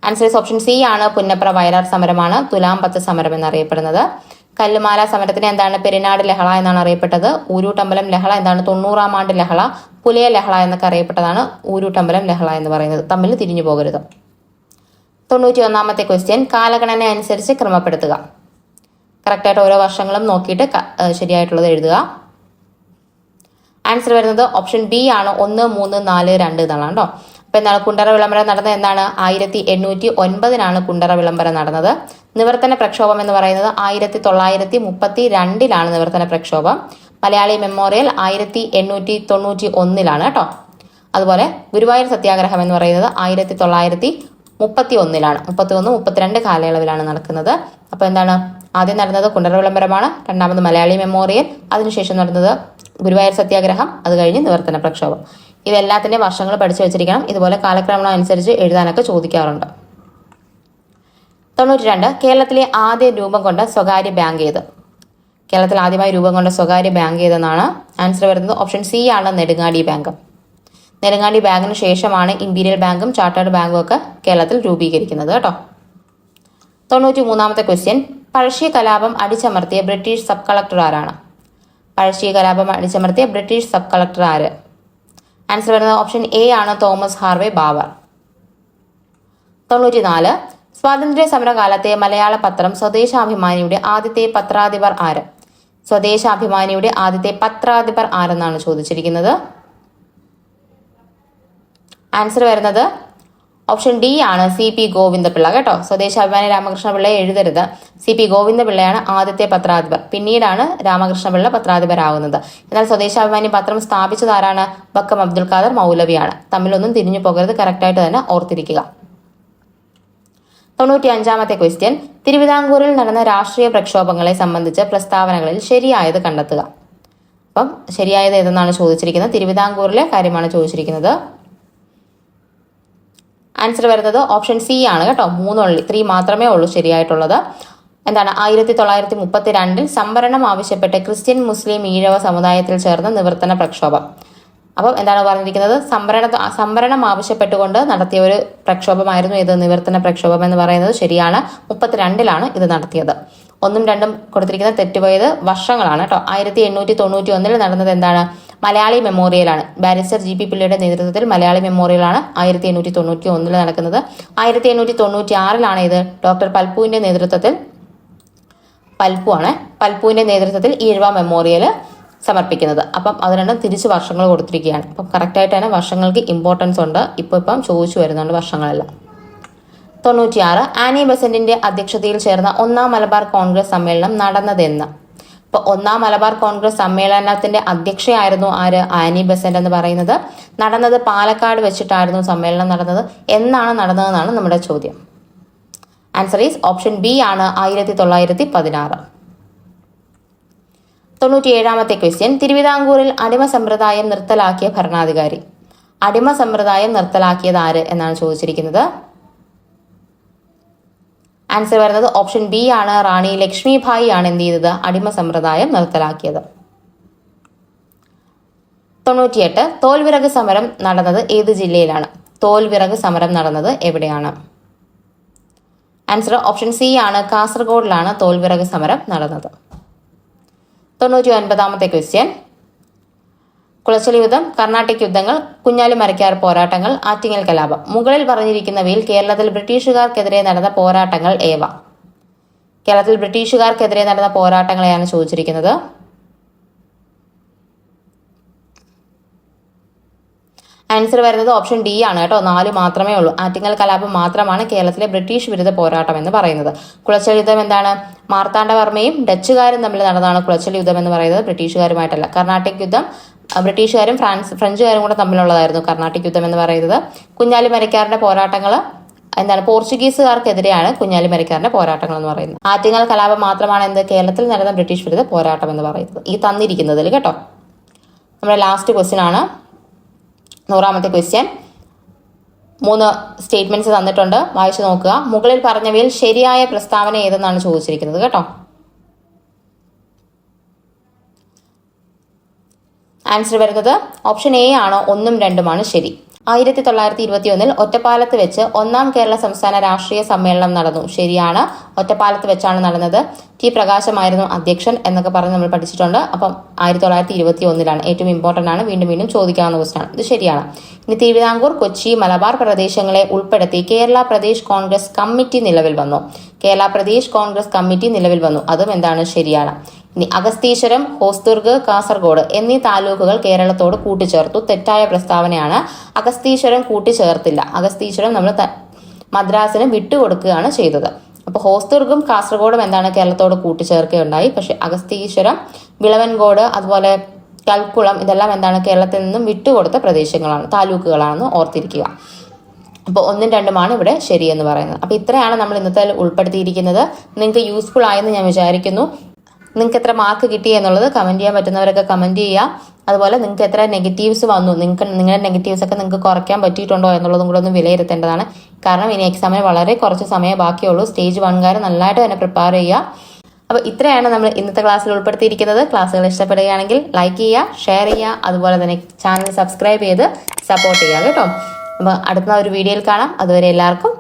ആൻസർ ഓപ്ഷൻ സി ആണ്, പുന്നപ്ര വയലാർ സമരമാണ് തുലാംപത്ത് സമരം എന്നറിയപ്പെടുന്നത്. കല്ലുമാല സമരത്തിന് എന്താണ്? പെരിനാട് ലഹള എന്നാണ് അറിയപ്പെട്ടത്. ഊരൂട്ടമ്പലം ലഹള എന്താണ്? 90ാം ആണ്ട് ലഹള, പുലയ ലഹള എന്നൊക്കെ അറിയപ്പെട്ടതാണ് ഊരൂട്ടമ്പലം ലഹള എന്ന് പറയുന്നത്. തമ്മിൽ തിരിഞ്ഞു പോകരുത്. 91ാമത്തെ ക്വസ്റ്റ്യൻ, കാലഗണന അനുസരിച്ച് ക്രമപ്പെടുത്തുക. കറക്റ്റായിട്ട് ഓരോ വർഷങ്ങളും നോക്കിയിട്ട് ശരിയായിട്ടുള്ളത് എഴുതുക. ആൻസർ വരുന്നത് ഓപ്ഷൻ ബി ആണ്, 1, 3, 4, 2 എന്നാണ് കേട്ടോ. അപ്പൊ എന്താണ് കുണ്ടറ വിളംബരം നടന്നത്? എന്താണ്? 1809 കുണ്ടറ വിളംബരം നടന്നത്. നിവർത്തന പ്രക്ഷോഭം എന്ന് പറയുന്നത് 1932 നിവർത്തന പ്രക്ഷോഭം. മലയാളി മെമ്മോറിയൽ 1891 കേട്ടോ. അതുപോലെ ഗുരുവായൂർ സത്യാഗ്രഹം എന്ന് പറയുന്നത് 1931 31, 32 കാലയളവിലാണ് നടക്കുന്നത്. അപ്പൊ എന്താണ്? ആദ്യം നടന്നത് കുണ്ടറ വിളംബരമാണ്, രണ്ടാമത് മലയാളി മെമ്മോറിയൽ, അതിനുശേഷം നടന്നത് ഗുരുവായൂർ സത്യാഗ്രഹം, അത് കഴിഞ്ഞ് നിവർത്തന പ്രക്ഷോഭം. ഇതെല്ലാത്തിന്റെ വർഷങ്ങൾ പഠിച്ചു വെച്ചിരിക്കണം. ഇതുപോലെ കാലക്രമണം അനുസരിച്ച് എഴുതാനൊക്കെ ചോദിക്കാറുണ്ട്. 92, കേരളത്തിലെ ആദ്യ രൂപം കൊണ്ട സ്വകാര്യ ബാങ്ക് ഏത്? കേരളത്തിൽ ആദ്യമായി രൂപം കൊണ്ട സ്വകാര്യ ബാങ്ക് ഏതെന്നാണ്. ആൻസർ വരുന്നത് ഓപ്ഷൻ സി ആണ്, നെടുങ്ങാടി ബാങ്ക്. നെടുങ്ങാടി ബാങ്കിന് ശേഷമാണ് ഇമ്പീരിയൽ ബാങ്കും ചാർട്ടേഡ് ബാങ്കും ഒക്കെ കേരളത്തിൽ രൂപീകരിക്കുന്നത് കേട്ടോ. 93-ാമത്തെ ക്വസ്റ്റ്യൻ, പഴശ്ശി കലാപം അടിച്ചമർത്തിയ ബ്രിട്ടീഷ് സബ് കളക്ടർ ആരാണ്? പഴശ്ശി കലാപം അടിച്ചമർത്തിയ ബ്രിട്ടീഷ് സബ് കളക്ടർ ആര്? ആൻസർ വരുന്നത് ഓപ്ഷൻ എ ആണ്, തോമസ് ഹാർവേ ബാവർ. 94, സ്വാതന്ത്ര്യ സമരകാലത്തെ മലയാള പത്രം സ്വദേശാഭിമാനിയുടെ ആദ്യത്തെ പത്രാധിപർ ആര്? സ്വദേശാഭിമാനിയുടെ ആദ്യത്തെ പത്രാധിപർ ആരെന്നാണ് ചോദിച്ചിരിക്കുന്നത്. ആൻസർ വരുന്നത് ഓപ്ഷൻ ഡി ആണ്, സി പി ഗോവിന്ദപിള്ള കേട്ടോ. സ്വദേശാഭിമാനി രാമകൃഷ്ണപിള്ളയെ എഴുതരുത്. സി പി ഗോവിന്ദപിള്ളയാണ് ആദ്യത്തെ പത്രാധിപർ. പിന്നീടാണ് രാമകൃഷ്ണപിള്ള പത്രാധിപരാകുന്നത്. എന്നാൽ സ്വദേശാഭിമാനി പത്രം സ്ഥാപിച്ചത് ആരാണ്? വക്കം അബ്ദുൽ ഖാദർ മൗലവിയാണ്. തമ്മിലൊന്നും തിരിഞ്ഞു പോകരുത്, കറക്റ്റായിട്ട് തന്നെ ഓർത്തിരിക്കുക. 95-ാമത്തെ ക്വസ്റ്റ്യൻ, തിരുവിതാംകൂറിൽ നടന്ന രാഷ്ട്രീയ പ്രക്ഷോഭങ്ങളെ സംബന്ധിച്ച പ്രസ്താവനകളിൽ ശരിയായത് കണ്ടെത്തുക. അപ്പം ശരിയായത് ഏതെന്നാണ് ചോദിച്ചിരിക്കുന്നത്. തിരുവിതാംകൂറിലെ കാര്യമാണ് ചോദിച്ചിരിക്കുന്നത്. ആൻസർ വരുന്നത് ഓപ്ഷൻ സി ആണ് കേട്ടോ. 3 മാത്രമേ ഉള്ളൂ ശരിയായിട്ടുള്ളത്. എന്താണ്? 1932 സംവരണം ആവശ്യപ്പെട്ട് ക്രിസ്ത്യൻ, മുസ്ലിം, ഈഴവ സമുദായത്തിൽ ചേർന്ന നിവർത്തന പ്രക്ഷോഭം. അപ്പം എന്താണ് പറഞ്ഞിരിക്കുന്നത്? സംവരണം ആവശ്യപ്പെട്ടുകൊണ്ട് നടത്തിയ ഒരു പ്രക്ഷോഭമായിരുന്നു ഇത്, നിവർത്തന പ്രക്ഷോഭം എന്ന് പറയുന്നത്. ശരിയാണ്. 32 ഇത് നടത്തിയത്. 1ഉം 2ഉം കൊടുത്തിരിക്കുന്നത് തെറ്റുപോയത് വർഷങ്ങളാണ് കേട്ടോ. 1891 നടന്നത് എന്താണ്? മലയാളി മെമ്മോറിയലാണ്. ബാരിസ്റ്റർ ജി പി പിള്ളയുടെ നേതൃത്വത്തിൽ മലയാളി മെമ്മോറിയലാണ് 1891 നടക്കുന്നത്. 1896 ഇത് ഡോക്ടർ പൽപുവിന്റെ നേതൃത്വത്തിൽ, പൽപുവിന്റെ നേതൃത്വത്തിൽ ഈഴവ മെമ്മോറിയൽ സമർപ്പിക്കുന്നത്. അപ്പം അത് രണ്ടും തിരിച്ച് വർഷങ്ങൾ കൊടുത്തിരിക്കുകയാണ്. അപ്പം കറക്റ്റായിട്ട് തന്നെ വർഷങ്ങൾക്ക് ഇമ്പോർട്ടൻസ് ഉണ്ട്. ഇപ്പം ചോദിച്ചു വരുന്നുണ്ട് വർഷങ്ങളെല്ലാം. 96, ആനി ബെസന്റിന്റെ അധ്യക്ഷതയിൽ ചേർന്ന 1ാം മലബാർ കോൺഗ്രസ് സമ്മേളനം നടന്നതെന്ന്? ഇപ്പൊ 1ാം മലബാർ കോൺഗ്രസ് സമ്മേളനത്തിന്റെ അധ്യക്ഷയായിരുന്നു ആര്? ആനി ബെസന്റ് എന്ന് പറയുന്നത്. നടന്നത് പാലക്കാട് വെച്ചിട്ടായിരുന്നു സമ്മേളനം നടന്നത്. എന്നാണ് നടന്നതെന്നാണ് നമ്മുടെ ചോദ്യം. ആൻസർ ഈസ് ഓപ്ഷൻ ബി ആണ്, 1916. 97-ാമത്തെ ക്വസ്റ്റ്യൻ, തിരുവിതാംകൂറിൽ അടിമ സമ്പ്രദായം നിർത്തലാക്കിയ ഭരണാധികാരി. അടിമ സമ്പ്രദായം നിർത്തലാക്കിയത് ആര് എന്നാണ് ചോദിച്ചിരിക്കുന്നത്. ആൻസർ വരുന്നത് ഓപ്ഷൻ ബി ആണ്, റാണി ലക്ഷ്മിഭായി ആണ് എന്ത് ചെയ്തത്? അടിമ സമ്പ്രദായം നിർത്തലാക്കിയത്. 98, തോൽവിറക് സമരം നടന്നത് ഏത് ജില്ലയിലാണ്? തോൽവിറക് സമരം നടന്നത് എവിടെയാണ്? ആൻസർ ഓപ്ഷൻ സി ആണ്, കാസർഗോഡിലാണ് തോൽവിറക് സമരം നടന്നത്. 99-ാമത്തെ ക്വസ്റ്റ്യൻ, കുളച്ചൽ യുദ്ധം, കർണാട്ടിക് യുദ്ധങ്ങൾ, കുഞ്ഞാലി മരക്കാർ പോരാട്ടങ്ങൾ, ആറ്റിങ്ങൽ കലാപം. മുകളിൽ പറഞ്ഞിരിക്കുന്നവയിൽ കേരളത്തിൽ ബ്രിട്ടീഷുകാർക്കെതിരെ നടന്ന പോരാട്ടങ്ങൾ ഏവ? കേരളത്തിൽ ബ്രിട്ടീഷുകാർക്കെതിരെ നടന്ന പോരാട്ടങ്ങളെയാണ് ചോദിച്ചിരിക്കുന്നത്. ആൻസർ വരുന്നത് ഓപ്ഷൻ ഡി ആണ് കേട്ടോ. 4 മാത്രമേ ഉള്ളൂ. ആറ്റിങ്ങൽ കലാപം മാത്രമാണ് കേരളത്തിലെ ബ്രിട്ടീഷ് വിരുദ്ധ പോരാട്ടം എന്ന് പറയുന്നത്. കുളച്ചൽ യുദ്ധം എന്താണ്? മാർത്താണ്ഡവർമ്മയും ഡച്ചുകാരും തമ്മിൽ നടന്നതാണ് കുളച്ചൽ യുദ്ധം എന്ന് പറയുന്നത്, ബ്രിട്ടീഷുകാരുമായിട്ടല്ല. കർണാട്ടിക് യുദ്ധം ബ്രിട്ടീഷുകാരും ഫ്രഞ്ചുകാരും കൂടെ തമ്മിലുള്ളതായിരുന്നു കർണാട്ടിക് യുദ്ധം എന്ന് പറയുന്നത്. കുഞ്ഞാലി മരക്കാരുടെ പോരാട്ടങ്ങൾ എന്താണ്? പോർച്ചുഗീസുകാർക്കെതിരെയാണ് കുഞ്ഞാലി മരക്കാരുടെ പോരാട്ടങ്ങൾ എന്ന് പറയുന്നത്. ആറ്റിങ്ങൽ കലാപം മാത്രമാണ് എന്ത്? കേരളത്തിൽ നടന്ന ബ്രിട്ടീഷ് വിരുദ്ധ പോരാട്ടം എന്ന് പറയുന്നത്. ഈ തന്നിരിക്കുന്നതിൽ കേട്ടോ. നമ്മുടെ ലാസ്റ്റ് ക്വസ്റ്റ്യൻ ആണ് 100-ാമത്തെ ക്വസ്റ്റ്യൻ. 3 സ്റ്റേറ്റ്മെന്റ്സ് തന്നിട്ടുണ്ട്, വായിച്ചു നോക്കുക. മുകളിൽ പറഞ്ഞവയിൽ ശരിയായ പ്രസ്താവന ഏതെന്നാണ് ചോദിച്ചിരിക്കുന്നത് കേട്ടോ. ആൻസർ വരുന്നത് ഓപ്ഷൻ എ ആണ്, 1ഉം 2ഉമാണ് ശരി. 1921 ഒറ്റപ്പാലത്ത് വെച്ച് 1ാം കേരള സംസ്ഥാന രാഷ്ട്രീയ സമ്മേളനം നടന്നു. ശരിയാണ്, ഒറ്റപ്പാലത്ത് വെച്ചാണ് നടന്നത്. ടി പ്രകാശമായിരുന്നു അധ്യക്ഷൻ എന്നൊക്കെ പറഞ്ഞ് നമ്മൾ പഠിച്ചിട്ടുണ്ട്. അപ്പം 1921 ഏറ്റവും ഇമ്പോർട്ടന്റ് ആണ്, വീണ്ടും വീണ്ടും ചോദിക്കാവുന്ന ക്വസ്റ്റ്യൻ ആണ്. ഇത് ശരിയാണ്. ഇനി തിരുവിതാംകൂർ, കൊച്ചി, മലബാർ പ്രദേശങ്ങളെ ഉൾപ്പെടുത്തി കേരള പ്രദേശ് കോൺഗ്രസ് കമ്മിറ്റി നിലവിൽ വന്നു. കേരള പ്രദേശ് കോൺഗ്രസ് കമ്മിറ്റി നിലവിൽ വന്നു. അതും എന്താണ്? ശരിയാണ്. ഇനി അഗസ്തീശ്വരം, ഹോസ്ദുർഗ്, കാസർഗോഡ് എന്നീ താലൂക്കുകൾ കേരളത്തോട് കൂട്ടിച്ചേർത്തു. തെറ്റായ പ്രസ്താവനയാണ്. അഗസ്തീശ്വരം കൂട്ടിച്ചേർത്തില്ല. അഗസ്തീശ്വരം നമ്മൾ മദ്രാസിന് വിട്ടുകൊടുക്കുകയാണ് ചെയ്തത്. അപ്പോൾ ഹോസ്ദുർഗും കാസർഗോഡും എന്താണ്? കേരളത്തോട് കൂട്ടിച്ചേർക്കുകയുണ്ടായി. പക്ഷെ അഗസ്തീശ്വരം, വിളവൻകോട്, അതുപോലെ കൽക്കുളം ഇതെല്ലാം എന്താണ്? കേരളത്തിൽ നിന്നും വിട്ടുകൊടുത്ത പ്രദേശങ്ങളാണ്, താലൂക്കുകളാണെന്ന് ഓർത്തിരിക്കുക. അപ്പോൾ 1ഉം 2ഉമാണ് ഇവിടെ ശരിയെന്ന് പറയുന്നത്. അപ്പോൾ ഇത്രയാണ് നമ്മൾ ഇന്നത്തെ ഉൾപ്പെടുത്തിയിരിക്കുന്നത്. നിങ്ങൾക്ക് യൂസ്ഫുൾ ആയെന്ന് ഞാൻ വിചാരിക്കുന്നു. നിങ്ങൾക്ക് എത്ര മാർക്ക് കിട്ടി എന്നുള്ളത് കമന്റ് ചെയ്യാൻ പറ്റുന്നവരൊക്കെ കമന്റ് ചെയ്യുക. അതുപോലെ നിങ്ങൾക്ക് എത്ര നെഗറ്റീവ്സ് വന്നു, നിങ്ങളുടെ നെഗറ്റീവ്സ് ഒക്കെ നിങ്ങൾക്ക് കുറയ്ക്കാൻ പറ്റിയിട്ടുണ്ടോ എന്നുള്ളതും കൂടെ ഒന്ന് വിലയിരുത്തേണ്ടതാണ്. കാരണം ഇനി എക്സാമിന് വളരെ കുറച്ച് സമയം ബാക്കിയുള്ളൂ. സ്റ്റേജ് 1 നല്ലതായിട്ട് തന്നെ പ്രിപ്പയർ ചെയ്യുക. അപ്പോൾ ഇത്രയാണ് നമ്മൾ ഇന്നത്തെ ക്ലാസ്സിൽ ഉൾപ്പെടുത്തിയിരിക്കുന്നത്. ക്ലാസ്സുകൾ ഇഷ്ടപ്പെടുകയാണെങ്കിൽ ലൈക്ക് ചെയ്യുക, ഷെയർ ചെയ്യുക, അതുപോലെ തന്നെ ചാനൽ സബ്സ്ക്രൈബ് ചെയ്ത് സപ്പോർട്ട് ചെയ്യുക കേട്ടോ. അപ്പോൾ അടുത്ത ഒരു വീഡിയോയിൽ കാണാം. അതുവരെ എല്ലാവർക്കും